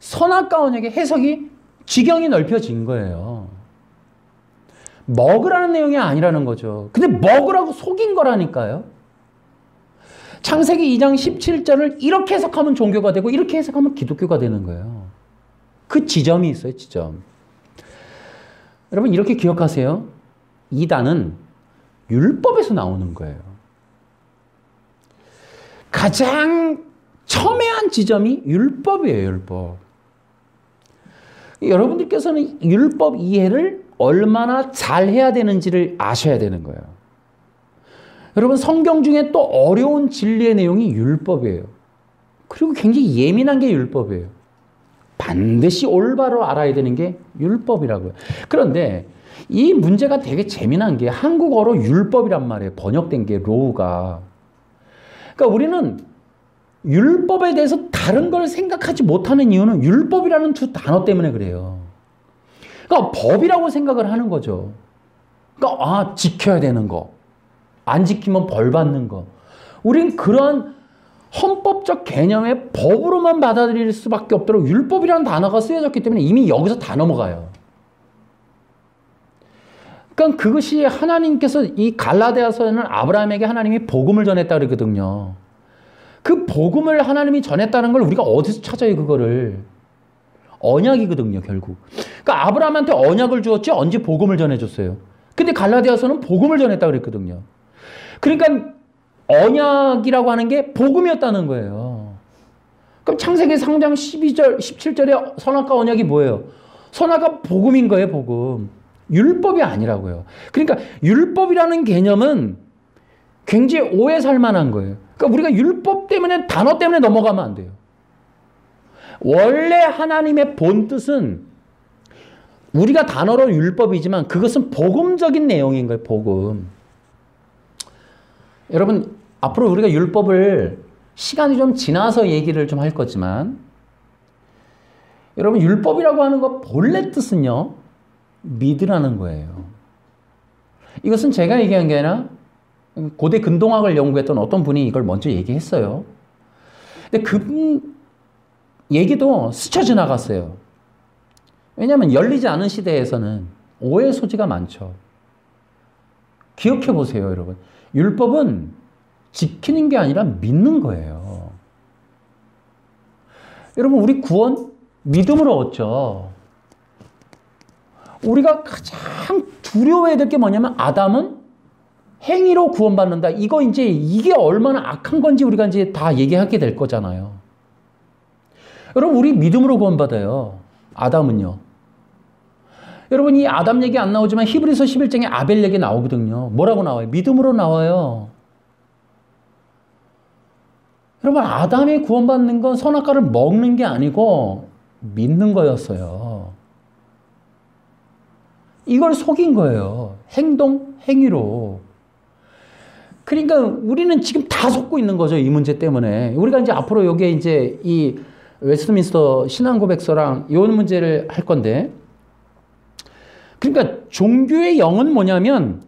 선악과 언약의 해석이 지경이 넓혀진 거예요. 먹으라는 내용이 아니라는 거죠. 근데 먹으라고 속인 거라니까요. 창세기 2장 17절을 이렇게 해석하면 종교가 되고 이렇게 해석하면 기독교가 되는 거예요. 그 지점이 있어요. 지점. 여러분 이렇게 기억하세요. 이단은 율법에서 나오는 거예요. 가장 첨예한 지점이 율법이에요. 율법. 여러분들께서는 율법 이해를 얼마나 잘해야 되는지를 아셔야 되는 거예요. 여러분 성경 중에 또 어려운 진리의 내용이 율법이에요. 그리고 굉장히 예민한 게 율법이에요. 반드시 올바로 알아야 되는 게 율법이라고요. 그런데 이 문제가 되게 재미난 게 한국어로 율법이란 말이에요. 번역된 게 로우가. 그러니까 우리는 율법에 대해서 다른 걸 생각하지 못하는 이유는 율법이라는 두 단어 때문에 그래요. 그러니까 법이라고 생각을 하는 거죠. 그러니까 지켜야 되는 거. 안 지키면 벌 받는 거. 우린 그런 헌법적 개념의 법으로만 받아들일 수밖에 없도록 율법이라는 단어가 쓰여졌기 때문에 이미 여기서 다 넘어가요. 그러니까 그것이 하나님께서 이 갈라디아서에는 아브라함에게 하나님이 복음을 전했다 그러거든요. 그 복음을 하나님이 전했다는 걸 우리가 어디서 찾아요, 그거를. 언약이거든요, 결국. 그러니까 아브라함한테 언약을 주었지 언제 복음을 전해줬어요. 근데 갈라디아서는 복음을 전했다 그랬거든요. 그러니까 언약이라고 하는 게 복음이었다는 거예요. 그럼 창세기 3장 12절, 17절에 선악과 언약이 뭐예요? 선악과 복음인 거예요, 복음. 율법이 아니라고요. 그러니까 율법이라는 개념은 굉장히 오해 살 만한 거예요. 그러니까 우리가 율법 때문에, 단어 때문에 넘어가면 안 돼요. 원래 하나님의 본 뜻은 우리가 단어로 율법이지만 그것은 복음적인 내용인 거예요, 복음. 여러분, 앞으로 우리가 율법을 시간이 좀 지나서 얘기를 좀 할 거지만, 여러분, 율법이라고 하는 거 본래 뜻은요, 믿으라는 거예요. 이것은 제가 얘기한 게 아니라 고대 근동학을 연구했던 어떤 분이 이걸 먼저 얘기했어요. 근데 그분 얘기도 스쳐 지나갔어요. 왜냐하면 열리지 않은 시대에서는 오해 소지가 많죠. 기억해 보세요, 여러분. 율법은 지키는 게 아니라 믿는 거예요. 여러분, 우리 구원 믿음으로 얻죠. 우리가 가장 두려워해야 될 게 뭐냐면 아담은 행위로 구원받는다. 이게 얼마나 악한 건지 우리가 이제 다 얘기하게 될 거잖아요. 여러분, 우리 믿음으로 구원받아요. 아담은요. 여러분, 이 아담 얘기 안 나오지만 히브리서 11장에 아벨 얘기 나오거든요. 뭐라고 나와요? 믿음으로 나와요. 여러분, 아담이 구원받는 건 선악과를 먹는 게 아니고 믿는 거였어요. 이걸 속인 거예요. 행위로. 그러니까 우리는 지금 다 속고 있는 거죠. 이 문제 때문에. 우리가 이제 앞으로 여기에 이제 이 웨스트민스터 신앙고백서랑 이 문제를 할 건데, 그러니까 종교의 영은 뭐냐면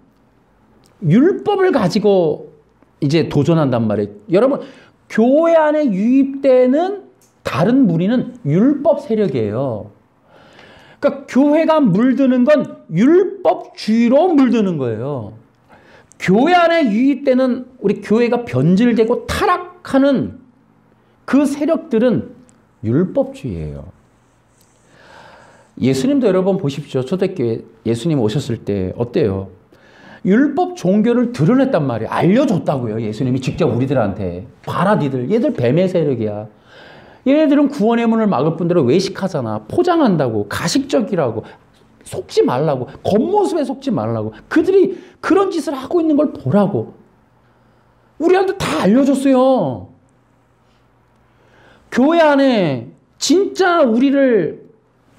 율법을 가지고 이제 도전한단 말이에요. 여러분, 교회 안에 유입되는 다른 무리는 율법 세력이에요. 그러니까 교회가 물드는 건 율법주의로 물드는 거예요. 교회 안에 유입되는 우리 교회가 변질되고 타락하는 그 세력들은 율법주의예요. 예수님도 여러분 보십시오. 초대교회 예수님 오셨을 때 어때요? 율법 종교를 드러냈단 말이에요. 알려줬다고요. 예수님이 직접 우리들한테. 봐라 니들. 얘들 뱀의 세력이야. 얘네들은 구원의 문을 막을 뿐더러 외식하잖아. 포장한다고. 가식적이라고. 속지 말라고. 겉모습에 속지 말라고. 그들이 그런 짓을 하고 있는 걸 보라고. 우리한테 다 알려줬어요. 교회 안에 진짜 우리를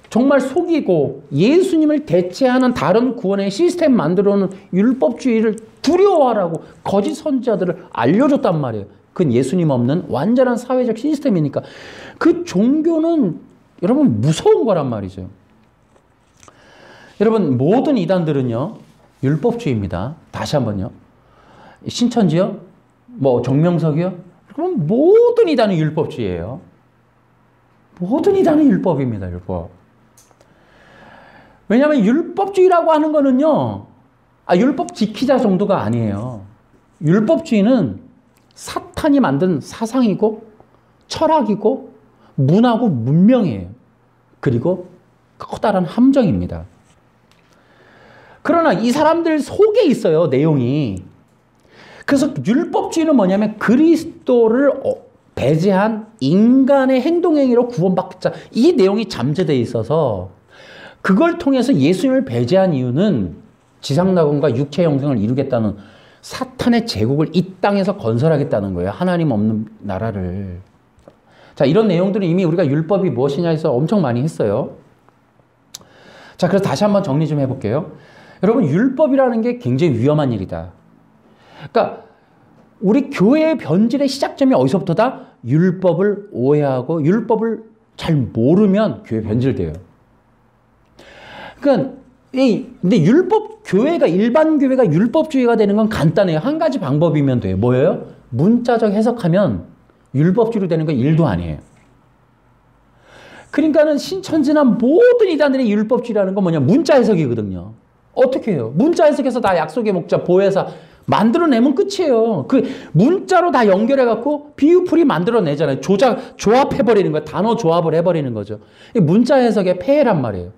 정말 속이고 예수님을 대체하는 다른 구원의 시스템 만들어 놓은 율법주의를 두려워하라고 거짓 선지자들을 알려줬단 말이에요. 그건 예수님 없는 완전한 사회적 시스템이니까. 그 종교는 여러분 무서운 거란 말이죠. 여러분 모든 이단들은요 율법주의입니다. 다시 한번요. 신천지요? 뭐 정명석이요? 그럼 모든 이단은 율법주의예요. 모든 이단은 율법입니다. 율법. 왜냐하면 율법주의라고 하는 거는요. 율법 지키자 정도가 아니에요. 율법주의는 사탄이 만든 사상이고 철학이고 문화고 문명이에요. 그리고 커다란 함정입니다. 그러나 이 사람들 속에 있어요. 내용이. 그래서 율법주의는 뭐냐면 그리스도를 배제한 인간의 행동행위로 구원받자. 이 내용이 잠재되어 있어서 그걸 통해서 예수님을 배제한 이유는 지상낙원과 육체 형성을 이루겠다는 사탄의 제국을 이 땅에서 건설하겠다는 거예요. 하나님 없는 나라를. 자, 이런 내용들은 이미 우리가 율법이 무엇이냐 해서 엄청 많이 했어요. 자, 그래서 다시 한번 정리 좀 해볼게요. 여러분, 율법이라는 게 굉장히 위험한 일이다. 그러니까 우리 교회의 변질의 시작점이 어디서부터다? 율법을 오해하고 율법을 잘 모르면 교회 변질돼요. 그러니까 근데 교회가 일반 교회가 율법주의가 되는 건 간단해요. 한 가지 방법이면 돼요. 뭐예요? 문자적 해석하면 율법주의로 되는 건 일도 아니에요. 그러니까는 신천지나 모든 이단들의 율법주의라는 건 뭐냐? 문자 해석이거든요. 어떻게 해요? 문자 해석해서 다 약속의 목자, 보혜사 만들어내면 끝이에요. 그 문자로 다 연결해갖고 비유풀이 만들어내잖아요. 조합해버리는 거예요. 단어 조합을 해버리는 거죠. 문자 해석의 폐해란 말이에요.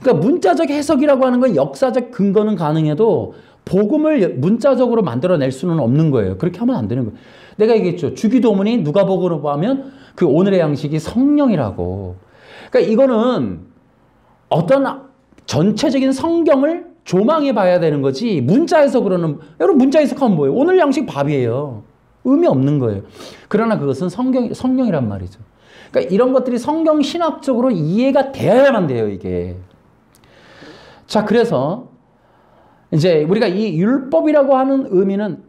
그러니까 문자적 해석이라고 하는 건 역사적 근거는 가능해도 복음을 문자적으로 만들어낼 수는 없는 거예요. 그렇게 하면 안 되는 거예요. 내가 얘기했죠. 주기도문이 누가복음으로 보면 그 오늘의 양식이 성령이라고. 그러니까 이거는 어떤 전체적인 성경을 조망해 봐야 되는 거지 문자 해석으로는 여러분 문자 해석하면 뭐예요? 오늘 양식 밥이에요. 의미 없는 거예요. 그러나 그것은 성령이란 말이죠. 그러니까 이런 것들이 성경 신학적으로 이해가 돼야만 돼요, 이게. 자, 그래서 이제 우리가 이 율법이라고 하는 의미는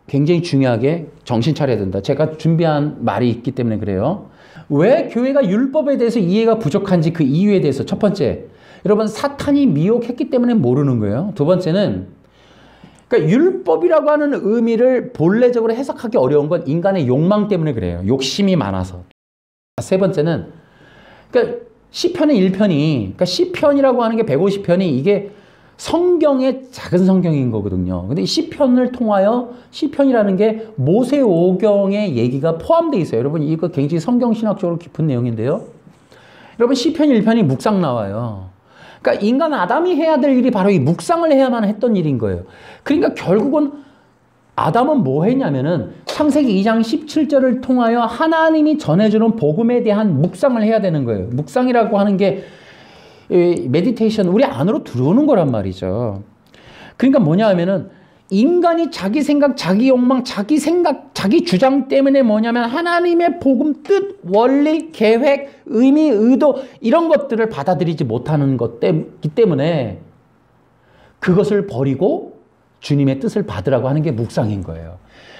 굉장히 중요하게 정신 차려야 된다. 제가 준비한 말이 있기 때문에 그래요. 왜 교회가 율법에 대해서 이해가 부족한지 그 이유에 대해서 첫 번째, 여러분 사탄이 미혹했기 때문에 모르는 거예요. 두 번째는 그러니까 율법이라고 하는 의미를 본래적으로 해석하기 어려운 건 인간의 욕망 때문에 그래요. 욕심이 많아서. 세 번째는 그러니까 시편의 1편이 그러니까 시편이라고 하는 게 150편이 이게 성경의 작은 성경인 거거든요. 근데 시편을 통하여 시편이라는 게 모세오경의 얘기가 포함되어 있어요. 여러분 이거 굉장히 성경 신학적으로 깊은 내용인데요. 여러분 시편 1편이 묵상 나와요. 그러니까 인간 아담이 해야 될 일이 바로 이 묵상을 해야만 했던 일인 거예요. 그러니까 결국은 아담은 뭐 했냐면은 창세기 2장 17절을 통하여 하나님이 전해주는 복음에 대한 묵상을 해야 되는 거예요. 묵상이라고 하는 게 메디테이션, 우리 안으로 들어오는 거란 말이죠. 그러니까 뭐냐 하면은 인간이 자기 생각, 자기 욕망, 자기 주장 때문에 뭐냐면 하나님의 복음, 뜻, 원리, 계획, 의미, 의도 이런 것들을 받아들이지 못하는 것이기 때문에 그것을 버리고 주님의 뜻을 받으라고 하는 게 묵상인 거예요.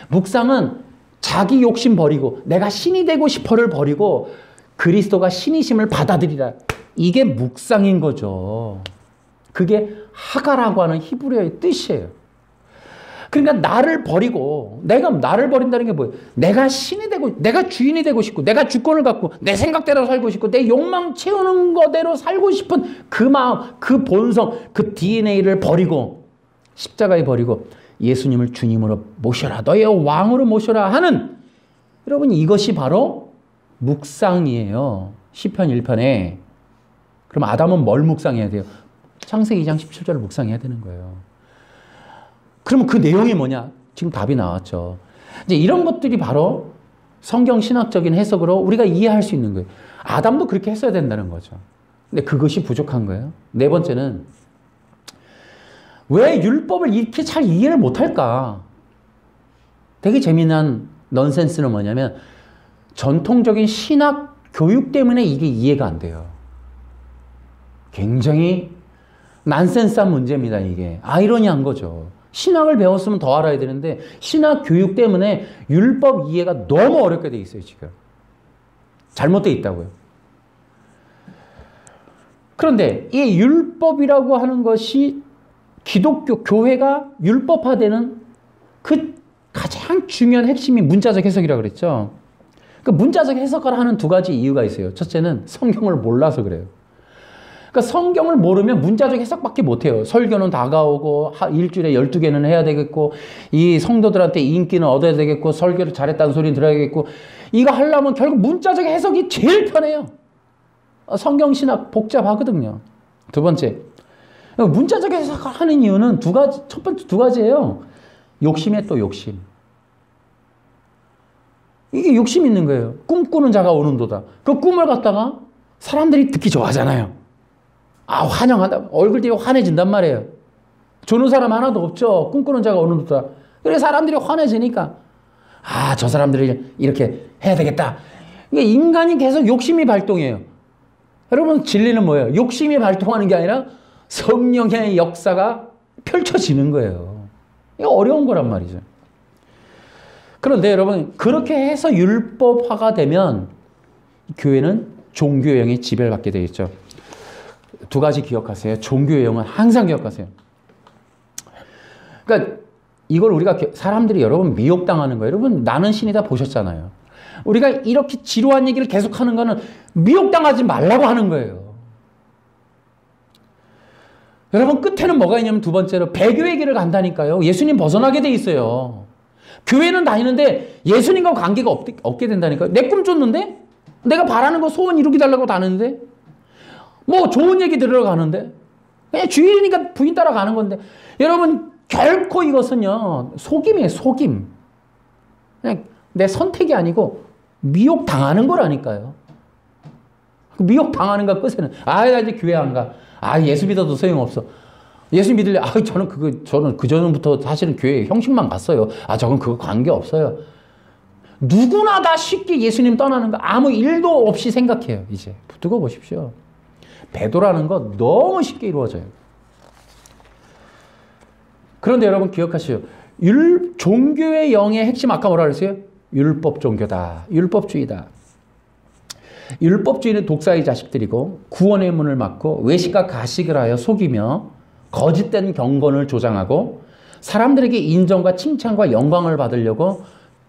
묵상은 자기 욕심 버리고 내가 신이 되고 싶어를 버리고 그리스도가 신이심을 받아들이라. 이게 묵상인 거죠. 그게 하가라고 하는 히브리어의 뜻이에요. 그러니까 나를 버리고 내가 나를 버린다는 게 뭐예요? 내가 신이 되고 내가 주인이 되고 싶고 내가 주권을 갖고 내 생각대로 살고 싶고 내 욕망 채우는 거대로 살고 싶은 그 마음, 그 본성, 그 DNA를 버리고 십자가에 버리고 예수님을 주님으로 모셔라. 너의 왕으로 모셔라 하는 여러분 이것이 바로 묵상이에요. 시편 1편에. 그럼 아담은 뭘 묵상해야 돼요? 창세기 2장 17절을 묵상해야 되는 거예요. 그러면 그 내용이 뭐냐? 지금 답이 나왔죠. 이제 이런 것들이 바로 성경 신학적인 해석으로 우리가 이해할 수 있는 거예요. 아담도 그렇게 했어야 된다는 거죠. 근데 그것이 부족한 거예요. 네 번째는 왜 율법을 이렇게 잘 이해를 못할까? 되게 재미난 넌센스는 뭐냐면 전통적인 신학 교육 때문에 이게 이해가 안 돼요. 굉장히 난센스한 문제입니다, 이게. 아이러니한 거죠. 신학을 배웠으면 더 알아야 되는데 신학 교육 때문에 율법 이해가 너무 어렵게 돼 있어요, 지금. 잘못돼 있다고요. 그런데 이 율법이라고 하는 것이 기독교 교회가 율법화되는 그 가장 중요한 핵심이 문자적 해석이라고 그랬죠. 그 문자적 해석을 하는 두 가지 이유가 있어요. 첫째는 성경을 몰라서 그래요. 그러니까 성경을 모르면 문자적 해석밖에 못해요. 설교는 다가오고 일주일에 12개는 해야 되겠고 이 성도들한테 인기는 얻어야 되겠고 설교를 잘했다는 소리는 들어야겠고 이거 하려면 결국 문자적 해석이 제일 편해요. 성경 신학 복잡하거든요. 두 번째, 문자적 해석을 하는 이유는 두 가지, 첫 번째 두 가지예요. 욕심에 또 욕심. 이게 욕심 있는 거예요. 꿈꾸는 자가 오는도다. 그 꿈을 갖다가 사람들이 듣기 좋아하잖아요. 아, 환영한다. 얼굴 뒤에 환해진단 말이에요. 주는 사람 하나도 없죠. 꿈꾸는 자가 오는도다. 그래서 사람들이 환해지니까 아, 저 사람들이 이렇게 해야 되겠다. 그러니까 인간이 계속 욕심이 발동해요. 여러분, 진리는 뭐예요? 욕심이 발동하는 게 아니라 성령의 역사가 펼쳐지는 거예요. 이거 어려운 거란 말이죠. 그런데 여러분, 그렇게 해서 율법화가 되면 교회는 종교의 영에 지배를 받게 되어 있죠. 두 가지 기억하세요. 종교의 영은 항상 기억하세요. 그러니까 이걸 우리가 사람들이 여러분 미혹당하는 거예요. 여러분, 나는 신이다 보셨잖아요. 우리가 이렇게 지루한 얘기를 계속하는 거는 미혹당하지 말라고 하는 거예요. 여러분, 끝에는 뭐가 있냐면 두 번째로 배교의 길을 간다니까요. 예수님 벗어나게 돼 있어요. 교회는 다니는데 예수님과 관계가 없게 된다니까요. 내 꿈 쫓는데? 내가 바라는 거 소원 이루게 달라고 다니는데? 뭐 좋은 얘기 들으러 가는데? 그냥 주일이니까 부인 따라가는 건데. 여러분, 결코 이것은요, 속임이에요, 속임. 그냥 내 선택이 아니고 미혹당하는 거라니까요. 미혹당하는가 끝에는 아, 나 이제 교회 안 가. 아, 예수 믿어도 소용없어. 예수 믿을래? 아, 저는 그전부터 사실은 교회 형식만 갔어요. 아, 저건 그거 관계 없어요. 누구나 다 쉽게 예수님 떠나는 거 아무 일도 없이 생각해요. 이제 붙들고 보십시오. 배도라는 거 너무 쉽게 이루어져요. 그런데 여러분 기억하시오. 종교의 영의 핵심 아까 뭐라 그랬어요? 율법 종교다. 율법주의다. 율법주의는 독사의 자식들이고 구원의 문을 막고 외식과 가식을 하여 속이며 거짓된 경건을 조장하고 사람들에게 인정과 칭찬과 영광을 받으려고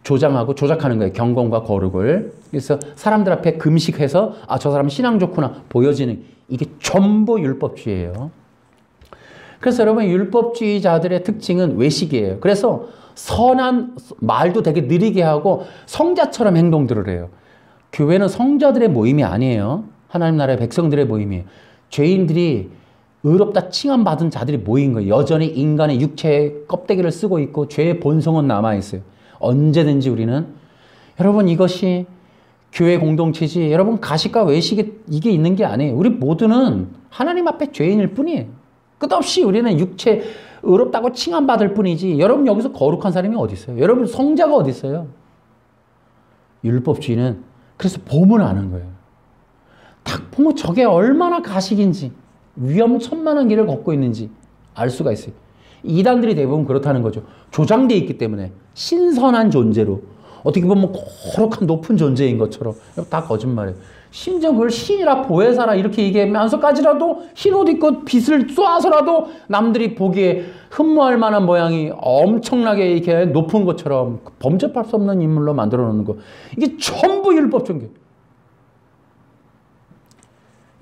조작하는 거예요. 경건과 거룩을. 그래서 사람들 앞에 금식해서 아, 저 사람 신앙 좋구나 보여지는 이게 전부 율법주의예요. 그래서 여러분 율법주의자들의 특징은 외식이에요. 그래서 선한 말도 되게 느리게 하고 성자처럼 행동들을 해요. 교회는 성자들의 모임이 아니에요. 하나님 나라의 백성들의 모임이에요. 죄인들이 의롭다 칭함받은 자들이 모인 거예요. 여전히 인간의 육체의 껍데기를 쓰고 있고 죄의 본성은 남아있어요. 언제든지 우리는 여러분 이것이 교회 공동체지 여러분 가식과 외식이 이게 있는 게 아니에요. 우리 모두는 하나님 앞에 죄인일 뿐이에요. 끝없이 우리는 육체 의롭다고 칭함받을 뿐이지 여러분 여기서 거룩한 사람이 어디 있어요? 여러분 성자가 어디 있어요? 율법주의는 그래서 보면 아는 거예요. 딱 보면 저게 얼마나 가식인지 위험천만한 길을 걷고 있는지 알 수가 있어요. 이단들이 대부분 그렇다는 거죠. 조장되어 있기 때문에 신선한 존재로 어떻게 보면 거룩한 높은 존재인 것처럼 다 거짓말이에요. 심지어 그걸 신이라 보혜사라 이렇게 얘기하면서까지라도 흰 옷 입고 빛을 쏴서라도 남들이 보기에 흠모할 만한 모양이 엄청나게 이렇게 높은 것처럼 범접할 수 없는 인물로 만들어 놓는 거. 이게 전부 율법 종교.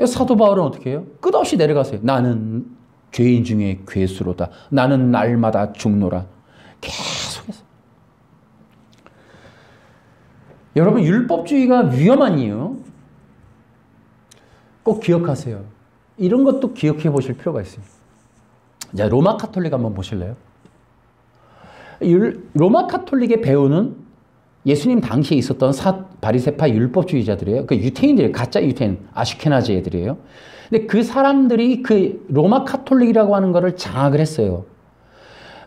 사도 바울은 어떻게 해요? 끝없이 내려가세요. 나는 죄인 중에 괴수로다. 나는 날마다 죽노라. 계속해서. 여러분 율법주의가 위험한 이유 꼭 기억하세요. 이런 것도 기억해 보실 필요가 있어요. 자, 로마 카톨릭 한번 보실래요? 로마 카톨릭의 배우는 예수님 당시에 있었던 바리새파 율법주의자들이에요. 그 유태인들이에요. 가짜 유태인, 아슈케나지 애들이에요. 근데 그 사람들이 그 로마 카톨릭이라고 하는 거를 장악을 했어요.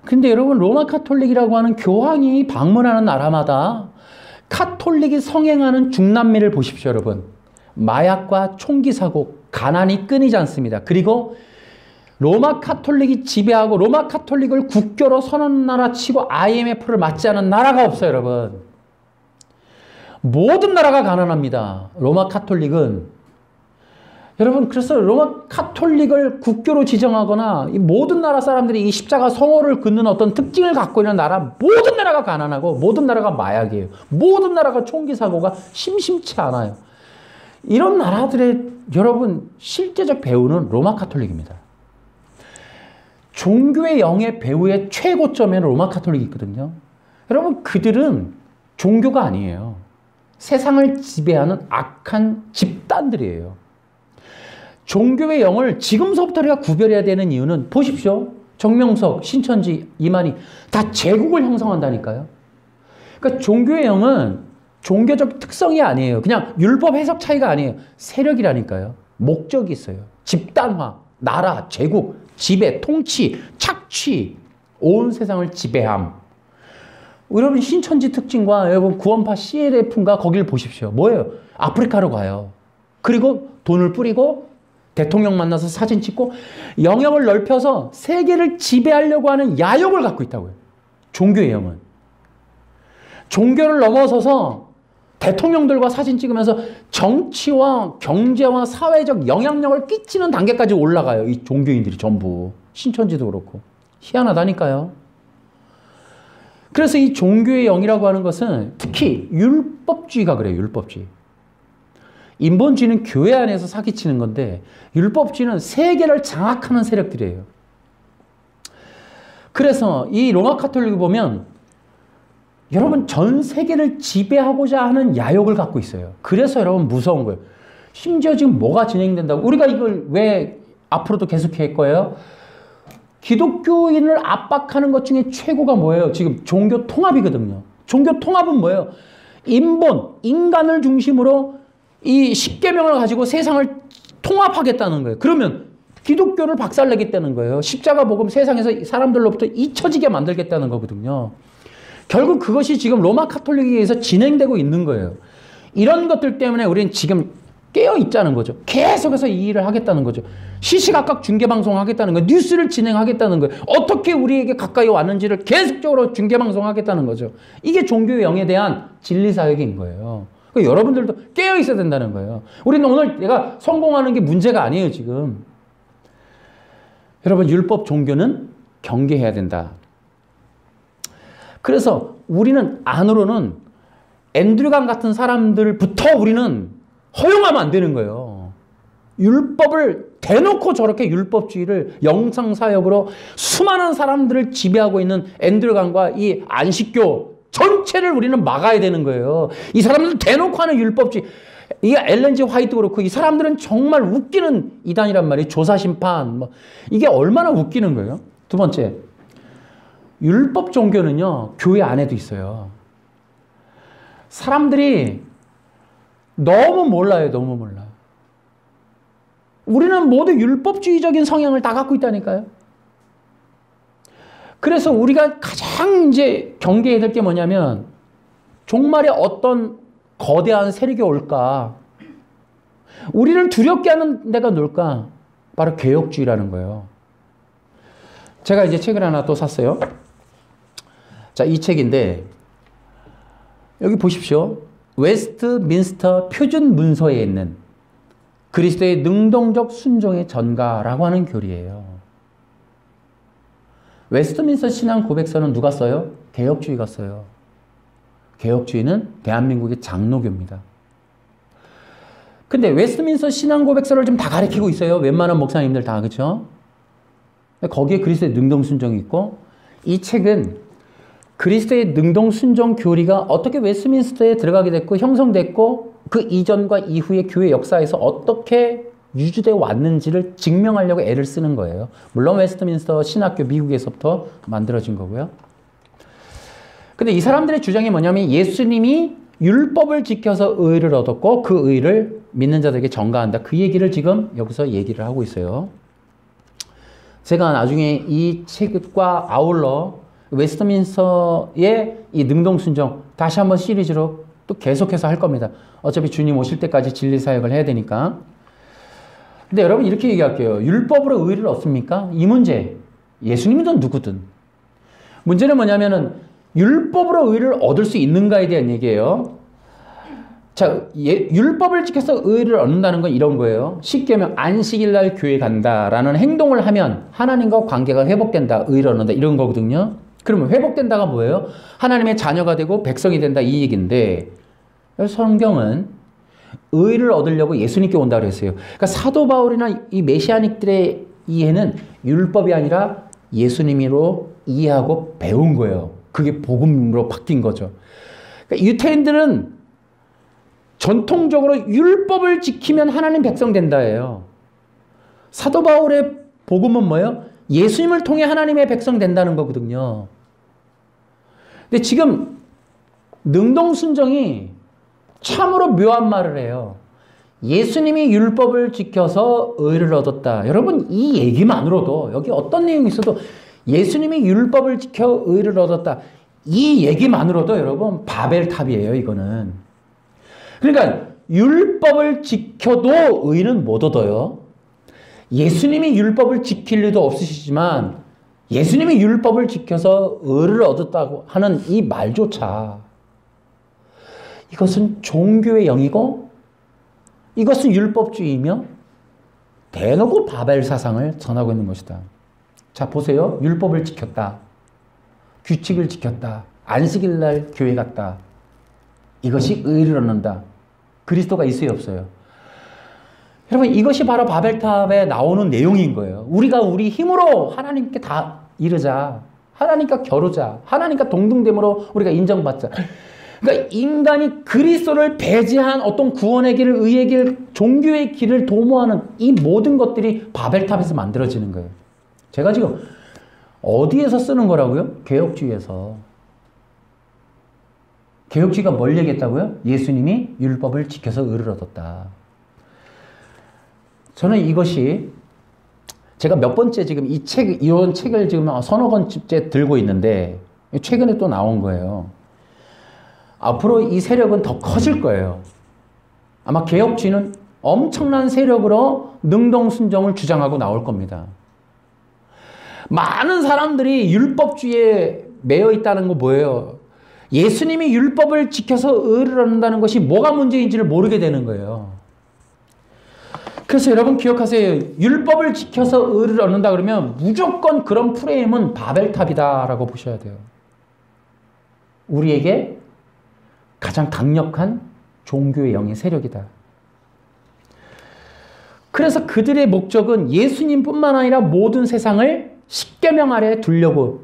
근데 여러분, 로마 카톨릭이라고 하는 교황이 방문하는 나라마다 카톨릭이 성행하는 중남미를 보십시오, 여러분. 마약과 총기 사고, 가난이 끊이지 않습니다. 그리고 로마 카톨릭이 지배하고 로마 카톨릭을 국교로 선언 나라 치고 IMF를 맞지 않은 나라가 없어요, 여러분. 모든 나라가 가난합니다. 로마 카톨릭은. 여러분, 그래서 로마 카톨릭을 국교로 지정하거나 이 모든 나라 사람들이 이 십자가 성호를 긋는 어떤 특징을 갖고 있는 나라, 모든 나라가 가난하고 모든 나라가 마약이에요. 모든 나라가 총기 사고가 심심치 않아요. 이런 나라들의 여러분 실제적 배우는 로마 카톨릭입니다. 종교의 영의 배우의 최고점에는 로마 카톨릭이 있거든요. 여러분, 그들은 종교가 아니에요. 세상을 지배하는 악한 집단들이에요. 종교의 영을 지금서부터 우리가 구별해야 되는 이유는 보십시오. 정명석, 신천지, 이만희 다 제국을 형성한다니까요. 그러니까 종교의 영은 종교적 특성이 아니에요. 그냥 율법 해석 차이가 아니에요. 세력이라니까요. 목적이 있어요. 집단화, 나라, 제국, 지배, 통치, 착취, 온 세상을 지배함. 여러분, 신천지 특징과 여러분 구원파 CLF인가 거기를 보십시오. 뭐예요? 아프리카로 가요. 그리고 돈을 뿌리고 대통령 만나서 사진 찍고 영역을 넓혀서 세계를 지배하려고 하는 야욕을 갖고 있다고요. 종교의 영은. 종교를 넘어서서 대통령들과 사진 찍으면서 정치와 경제와 사회적 영향력을 끼치는 단계까지 올라가요. 이 종교인들이 전부. 신천지도 그렇고. 희한하다니까요. 그래서 이 종교의 영이라고 하는 것은 특히 율법주의가 그래요. 율법주의. 인본주의는 교회 안에서 사기치는 건데 율법주의는 세계를 장악하는 세력들이에요. 그래서 이 로마 카톨릭을 보면 여러분 전 세계를 지배하고자 하는 야욕을 갖고 있어요. 그래서 여러분 무서운 거예요. 심지어 지금 뭐가 진행된다고 우리가 이걸 왜 앞으로도 계속할 거예요? 기독교인을 압박하는 것 중에 최고가 뭐예요? 지금 종교 통합이거든요. 종교 통합은 뭐예요? 인간을 중심으로 이 십계명을 가지고 세상을 통합하겠다는 거예요. 그러면 기독교를 박살내겠다는 거예요. 십자가 복음 세상에서 사람들로부터 잊혀지게 만들겠다는 거거든요. 결국 그것이 지금 로마 카톨릭에 의해서 진행되고 있는 거예요. 이런 것들 때문에 우리는 지금 깨어 있자는 거죠. 계속해서 이 일을 하겠다는 거죠. 시시각각 중계방송 하겠다는 거예요. 뉴스를 진행하겠다는 거예요. 어떻게 우리에게 가까이 왔는지를 계속적으로 중계방송 하겠다는 거죠. 이게 종교의 영에 대한 진리사역인 거예요. 그러니까 여러분들도 깨어 있어야 된다는 거예요. 우리는 오늘 내가 성공하는 게 문제가 아니에요, 지금. 여러분, 율법 종교는 경계해야 된다. 그래서 우리는 안으로는 앤드류강 같은 사람들부터 우리는 허용하면 안 되는 거예요. 율법을 대놓고 저렇게 율법주의를 영상사역으로 수많은 사람들을 지배하고 있는 앤드류강과 이 안식교 전체를 우리는 막아야 되는 거예요. 이 사람들 대놓고 하는 율법주의. 이 엘렌 G 화이트도 그렇고 이 사람들은 정말 웃기는 이단이란 말이에요. 조사심판. 뭐. 이게 얼마나 웃기는 거예요. 두 번째. 율법 종교는요. 교회 안에도 있어요. 사람들이 너무 몰라요. 너무 몰라요. 우리는 모두 율법주의적인 성향을 다 갖고 있다니까요. 그래서 우리가 가장 이제 경계해야 될 게 뭐냐면 종말에 어떤 거대한 세력이 올까? 우리를 두렵게 하는 데가 뭘까? 바로 개혁주의라는 거예요. 제가 이제 책을 하나 또 샀어요. 자, 이 책인데 여기 보십시오. 웨스트민스터 표준 문서에 있는 그리스도의 능동적 순종의 전가라고 하는 교리예요. 웨스트민스터 신앙 고백서는 누가 써요? 개혁주의가 써요. 개혁주의는 대한민국의 장로교입니다. 근데 웨스트민스터 신앙 고백서를 좀 다 가리키고 있어요. 웬만한 목사님들 다, 그렇죠? 거기에 그리스도의 능동 순종이 있고 이 책은 그리스도의 능동 순종 교리가 어떻게 웨스트민스터에 들어가게 됐고 형성됐고 그 이전과 이후의 교회 역사에서 어떻게 유지되어 왔는지를 증명하려고 애를 쓰는 거예요. 물론 웨스트민스터 신학교 미국에서부터 만들어진 거고요. 근데 이 사람들의 주장이 뭐냐면 예수님이 율법을 지켜서 의를 얻었고 그 의를 믿는 자들에게 전가한다. 그 얘기를 지금 여기서 얘기를 하고 있어요. 제가 나중에 이 책과 아울러 웨스트민스터의 이 능동순종 다시 한번 시리즈로 또 계속해서 할 겁니다. 어차피 주님 오실 때까지 진리 사역을 해야 되니까. 근데 여러분 이렇게 얘기할게요. 율법으로 의를 얻습니까? 이 문제 예수님이든 누구든 문제는 뭐냐면은 율법으로 의를 얻을 수 있는가에 대한 얘기예요. 자, 율법을 지켜서 의를 얻는다는 건 이런 거예요. 십계명 안식일 날 교회 간다라는 행동을 하면 하나님과 관계가 회복된다, 의를 얻는다 이런 거거든요. 그러면 회복된다가 뭐예요? 하나님의 자녀가 되고 백성이 된다 이 얘기인데 성경은 의를 얻으려고 예수님께 온다고 했어요. 그러니까 사도 바울이나 이 메시아닉들의 이해는 율법이 아니라 예수님으로 이해하고 배운 거예요. 그게 복음으로 바뀐 거죠. 그러니까 유태인들은 전통적으로 율법을 지키면 하나님 백성 된다예요. 사도 바울의 복음은 뭐예요? 예수님을 통해 하나님의 백성 된다는 거거든요. 근데 지금 능동순종이 참으로 묘한 말을 해요. 예수님이 율법을 지켜서 의를 얻었다. 여러분 이 얘기만으로도 여기 어떤 내용이 있어도 예수님이 율법을 지켜 의를 얻었다. 이 얘기만으로도 여러분 바벨탑이에요. 이거는. 그러니까 율법을 지켜도 의는 못 얻어요. 예수님이 율법을 지킬 리도 없으시지만 예수님이 율법을 지켜서 의를 얻었다고 하는 이 말조차 이것은 종교의 영이고 이것은 율법주의이며 대놓고 바벨 사상을 전하고 있는 것이다. 자 보세요. 율법을 지켰다. 규칙을 지켰다. 안식일 날 교회 갔다. 이것이 의를 얻는다. 그리스도가 있어요 없어요? 여러분 이것이 바로 바벨탑에 나오는 내용인 거예요. 우리가 우리 힘으로 하나님께 다 이르자. 하나님과 겨루자. 하나님과 동등됨으로 우리가 인정받자. 그러니까 인간이 그리스도를 배제한 어떤 구원의 길을, 의의 길, 종교의 길을 도모하는 이 모든 것들이 바벨탑에서 만들어지는 거예요. 제가 지금 어디에서 쓰는 거라고요? 개혁주의에서. 개혁주의가 뭘 얘기했다고요? 예수님이 율법을 지켜서 의를 얻었다. 저는 이것이 제가 몇 번째 지금 이런 책을 지금 서너 번째 들고 있는데 최근에 또 나온 거예요. 앞으로 이 세력은 더 커질 거예요. 아마 개혁주의는 엄청난 세력으로 능동순종을 주장하고 나올 겁니다. 많은 사람들이 율법주의에 매여 있다는 거 뭐예요? 예수님이 율법을 지켜서 의를 얻는다는 것이 뭐가 문제인지를 모르게 되는 거예요. 그래서 여러분 기억하세요. 율법을 지켜서 의를 얻는다 그러면 무조건 그런 프레임은 바벨탑이다라고 보셔야 돼요. 우리에게 가장 강력한 종교의 영의 세력이다. 그래서 그들의 목적은 예수님뿐만 아니라 모든 세상을 십계명 아래에 두려고.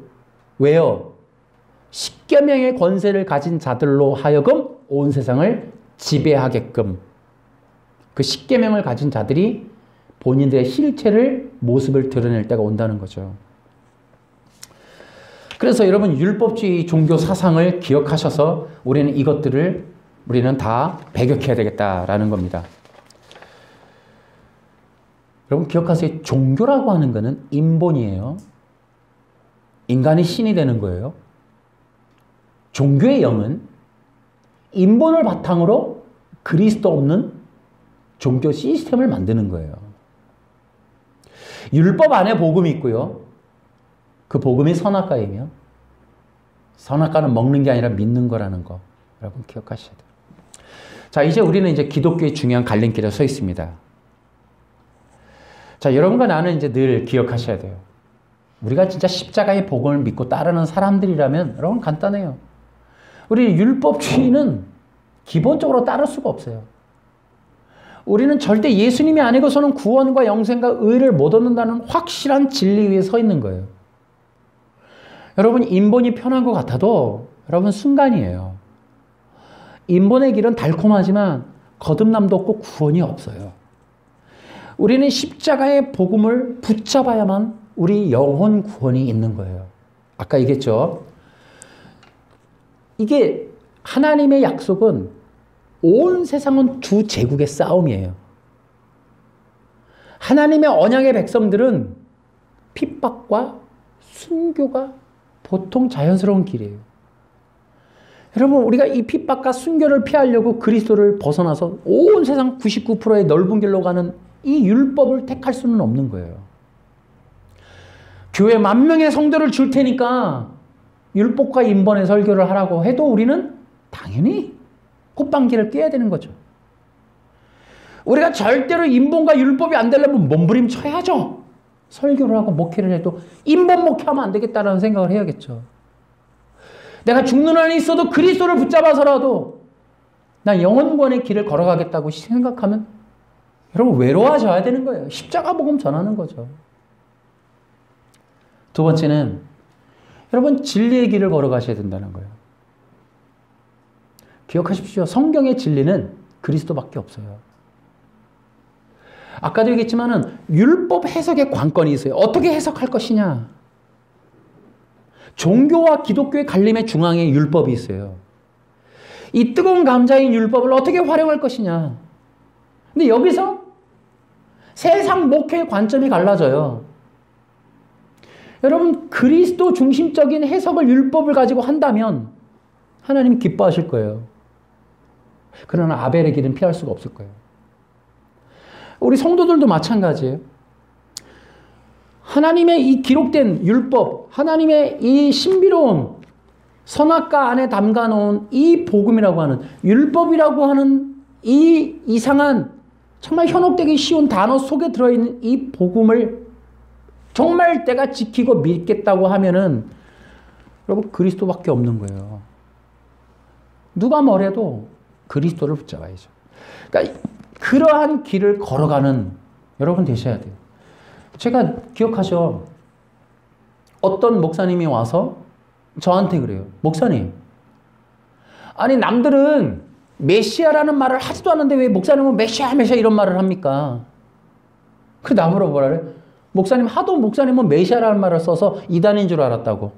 왜요? 십계명의 권세를 가진 자들로 하여금 온 세상을 지배하게끔. 그 십계명을 가진 자들이 본인들의 실체를, 모습을 드러낼 때가 온다는 거죠. 그래서 여러분 율법주의 종교 사상을 기억하셔서 우리는 다 배격해야 되겠다라는 겁니다. 여러분 기억하세요. 종교라고 하는 것은 인본이에요. 인간이 신이 되는 거예요. 종교의 영은 인본을 바탕으로 그리스도 없는 종교 시스템을 만드는 거예요. 율법 안에 복음이 있고요. 그 복음이 선악과이며 선악과는 먹는 게 아니라 믿는 거라는 거 여러분 기억하셔야 돼요. 자, 이제 우리는 이제 기독교의 중요한 갈림길에 서 있습니다. 자, 여러분과 나는 이제 늘 기억하셔야 돼요. 우리가 진짜 십자가의 복음을 믿고 따르는 사람들이라면 여러분 간단해요. 우리 율법주의는 기본적으로 따를 수가 없어요. 우리는 절대 예수님이 아니고서는 구원과 영생과 의를 못 얻는다는 확실한 진리 위에 서 있는 거예요. 여러분 인본이 편한 것 같아도 여러분 순간이에요. 인본의 길은 달콤하지만 거듭남도 없고 구원이 없어요. 우리는 십자가의 복음을 붙잡아야만 우리 영혼 구원이 있는 거예요. 아까 얘기했죠. 이게 하나님의 약속은 온 세상은 두 제국의 싸움이에요. 하나님의 언약의 백성들은 핍박과 순교가 보통 자연스러운 길이에요. 여러분, 우리가 이 핍박과 순교를 피하려고 그리스도를 벗어나서 온 세상 99%의 넓은 길로 가는 이 율법을 택할 수는 없는 거예요. 교회 10,000명의 성도를 줄 테니까 율법과 인본의 설교를 하라고 해도 우리는 당연히 꽃방귀를 뀌어야 되는 거죠. 우리가 절대로 인본과 율법이 안 되려면 몸부림쳐야죠. 설교를 하고 목회를 해도 인본 목회하면 안 되겠다라는 생각을 해야겠죠. 내가 죽는 한이 있어도 그리스도를 붙잡아서라도 난 영원권의 길을 걸어가겠다고 생각하면 여러분 외로워져야 되는 거예요. 십자가 복음 전하는 거죠. 두 번째는 여러분 진리의 길을 걸어가셔야 된다는 거예요. 기억하십시오. 성경의 진리는 그리스도밖에 없어요. 아까도 얘기했지만은 율법 해석의 관건이 있어요. 어떻게 해석할 것이냐. 종교와 기독교의 갈림의 중앙에 율법이 있어요. 이 뜨거운 감자인 율법을 어떻게 활용할 것이냐. 근데 여기서 세상 목회의 관점이 갈라져요. 여러분, 그리스도 중심적인 해석을 율법을 가지고 한다면 하나님이 기뻐하실 거예요. 그러나 아벨의 길은 피할 수가 없을 거예요. 우리 성도들도 마찬가지예요. 하나님의 이 기록된 율법, 하나님의 이 신비로운 선악과 안에 담가놓은 이 복음이라고 하는, 율법이라고 하는 이 이상한 정말 현혹되기 쉬운 단어 속에 들어있는 이 복음을 정말 내가 지키고 믿겠다고 하면은 여러분 그리스도밖에 없는 거예요. 누가 뭐래도 그리스도를 붙잡아야죠. 그러니까 그러한 길을 걸어가는 여러분 되셔야 돼요. 제가 기억하죠. 어떤 목사님이 와서 저한테 그래요. 목사님, 아니 남들은 메시아라는 말을 하지도 않는데 왜 목사님은 메시아 이런 말을 합니까? 그 나보러 뭐라 그래? 목사님, 하도 목사님은 메시아라는 말을 써서 이단인 줄 알았다고.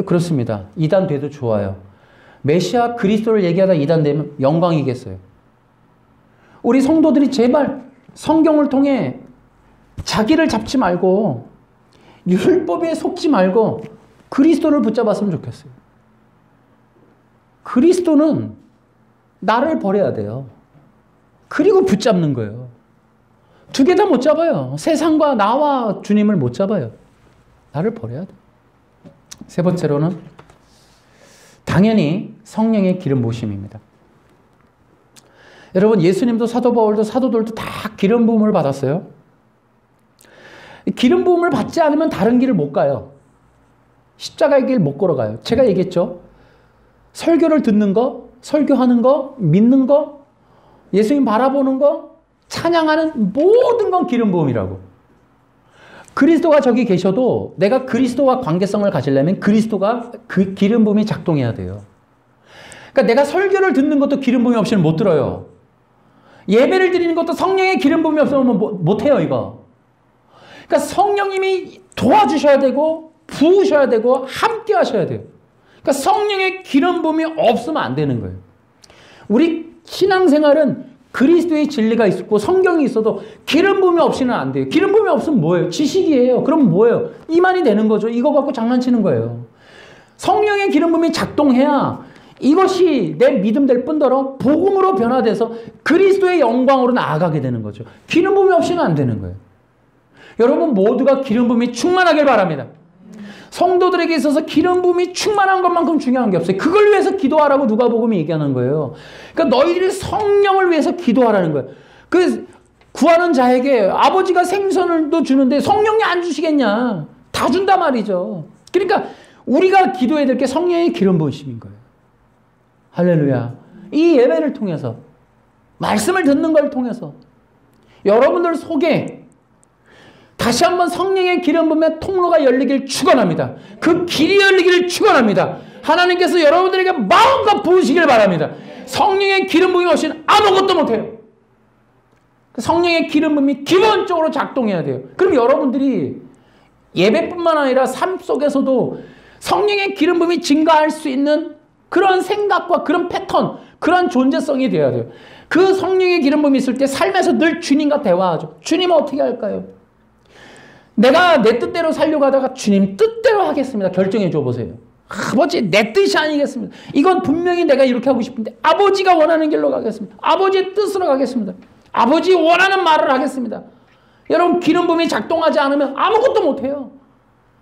그렇습니다. 이단 돼도 좋아요. 메시아 그리스도를 얘기하다 이단 되면 영광이겠어요. 우리 성도들이 제발 성경을 통해 자기를 잡지 말고 율법에 속지 말고 그리스도를 붙잡았으면 좋겠어요. 그리스도는 나를 버려야 돼요. 그리고 붙잡는 거예요. 두 개 다 못 잡아요. 세상과 나와 주님을 못 잡아요. 나를 버려야 돼. 세 번째로는 당연히 성령의 기름 부으심입니다. 여러분, 예수님도 사도 바울도 사도들도 다 기름 부음을 받았어요. 기름 부음을 받지 않으면 다른 길을 못 가요. 십자가의 길 못 걸어가요. 제가 얘기했죠. 설교를 듣는 거, 설교하는 거, 믿는 거, 예수님 바라보는 거, 찬양하는 모든 건 기름 부음이라고. 그리스도가 저기 계셔도 내가 그리스도와 관계성을 가지려면 그리스도가 그 기름 부음이 작동해야 돼요. 그러니까 내가 설교를 듣는 것도 기름 부음이 없이는 못 들어요. 예배를 드리는 것도 성령의 기름 부음이 없으면 못 해요, 이거. 그러니까 성령님이 도와주셔야 되고 부으셔야 되고 함께 하셔야 돼요. 그러니까 성령의 기름 부음이 없으면 안 되는 거예요. 우리 신앙생활은 그리스도의 진리가 있고 성경이 있어도 기름 부음이 없이는 안 돼요. 기름 부음이 없으면 뭐예요? 지식이에요. 그럼 뭐예요? 이만이 되는 거죠. 이거 갖고 장난치는 거예요. 성령의 기름 부음이 작동해야 이것이 내 믿음 될 뿐더러 복음으로 변화돼서 그리스도의 영광으로 나아가게 되는 거죠. 기름 부음이 없이는 안 되는 거예요. 여러분 모두가 기름 부음이 충만하길 바랍니다. 성도들에게 있어서 기름 부음이 충만한 것만큼 중요한 게 없어요. 그걸 위해서 기도하라고 누가복음이 얘기하는 거예요. 그러니까 너희들이 성령을 위해서 기도하라는 거예요. 그 구하는 자에게 아버지가 생선을도 주는데 성령이 안 주시겠냐? 다 준단 말이죠. 그러니까 우리가 기도해야 될 게 성령의 기름 부으심인 거예요. 할렐루야. 이 예배를 통해서 말씀을 듣는 걸 통해서 여러분들 속에 다시 한번 성령의 기름 부음의 통로가 열리길 축원합니다. 그 길이 열리기를 축원합니다. 하나님께서 여러분들에게 마음껏 부으시길 바랍니다. 성령의 기름 부음이 없이는 아무것도 못해요. 성령의 기름 부음이 기본적으로 작동해야 돼요. 그럼 여러분들이 예배뿐만 아니라 삶 속에서도 성령의 기름 부음이 증가할 수 있는 그런 생각과 그런 패턴, 그런 존재성이 되어야 돼요. 그 성령의 기름 부음이 있을 때 삶에서 늘 주님과 대화하죠. 주님은 어떻게 할까요? 내가 내 뜻대로 살려고 하다가 주님 뜻대로 하겠습니다. 결정해 줘 보세요. 아버지 내 뜻이 아니겠습니다. 이건 분명히 내가 이렇게 하고 싶은데 아버지가 원하는 길로 가겠습니다. 아버지의 뜻으로 가겠습니다. 아버지 원하는 말을 하겠습니다. 여러분 기름 부음이 작동하지 않으면 아무것도 못해요.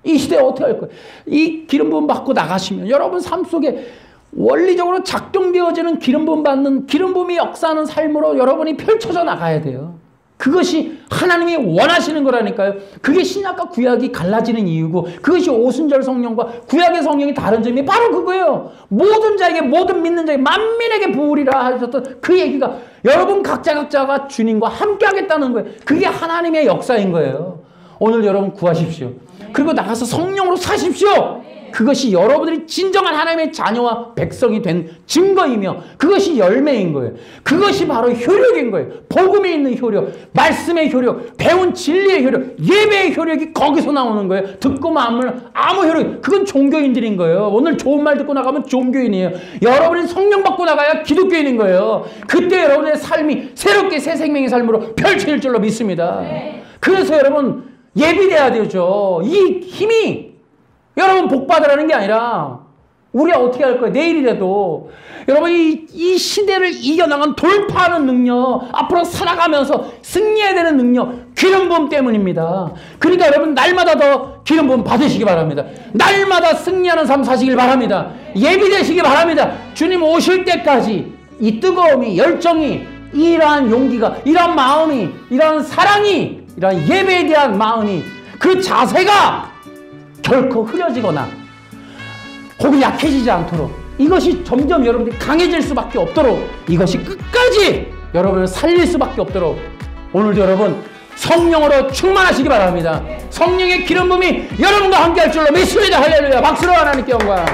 이 시대에 어떻게 할 거예요? 이 기름 부음 받고 나가시면 여러분 삶 속에 원리적으로 작동되어지는 기름 부음 받는 기름 부음이 역사하는 삶으로 여러분이 펼쳐져 나가야 돼요. 그것이 하나님이 원하시는 거라니까요. 그게 신약과 구약이 갈라지는 이유고 그것이 오순절 성령과 구약의 성령이 다른 점이 바로 그거예요. 모든 자에게 모든 믿는 자에게 만민에게 부으리라 하셨던 그 얘기가 여러분 각자가 주님과 함께 하겠다는 거예요. 그게 하나님의 역사인 거예요. 오늘 여러분 구하십시오. 그리고 나가서 성령으로 사십시오. 그것이 여러분들이 진정한 하나님의 자녀와 백성이 된 증거이며 그것이 열매인 거예요. 그것이 바로 효력인 거예요. 복음에 있는 효력, 말씀의 효력, 배운 진리의 효력, 예배의 효력이 거기서 나오는 거예요. 듣고 마음을 아무 효력, 그건 종교인들인 거예요. 오늘 좋은 말 듣고 나가면 종교인이에요. 여러분이 성령 받고 나가야 기독교인인 거예요. 그때 여러분의 삶이 새롭게 새 생명의 삶으로 펼쳐질 줄로 믿습니다. 그래서 여러분 예비돼야 되죠. 이 힘이 여러분 복 받으라는 게 아니라 우리가 어떻게 할 거예요? 내일이라도 여러분 이 시대를 이겨나간 돌파하는 능력, 앞으로 살아가면서 승리해야 되는 능력, 기름 부음 때문입니다. 그러니까 여러분 날마다 더 기름 부음 받으시기 바랍니다. 날마다 승리하는 삶 사시길 바랍니다. 예비되시기 바랍니다. 주님 오실 때까지 이 뜨거움이, 열정이, 이러한 용기가, 이러한 마음이, 이러한 사랑이, 이러한 예배에 대한 마음이, 그 자세가 결코 흐려지거나 혹은 약해지지 않도록 이것이 점점 여러분들이 강해질 수밖에 없도록 이것이 끝까지 여러분을 살릴 수밖에 없도록 오늘도 여러분 성령으로 충만하시기 바랍니다. 성령의 기름 부음이 여러분과 함께 할 줄로 믿습니다. 할렐루야. 박수로 하나님께 영광.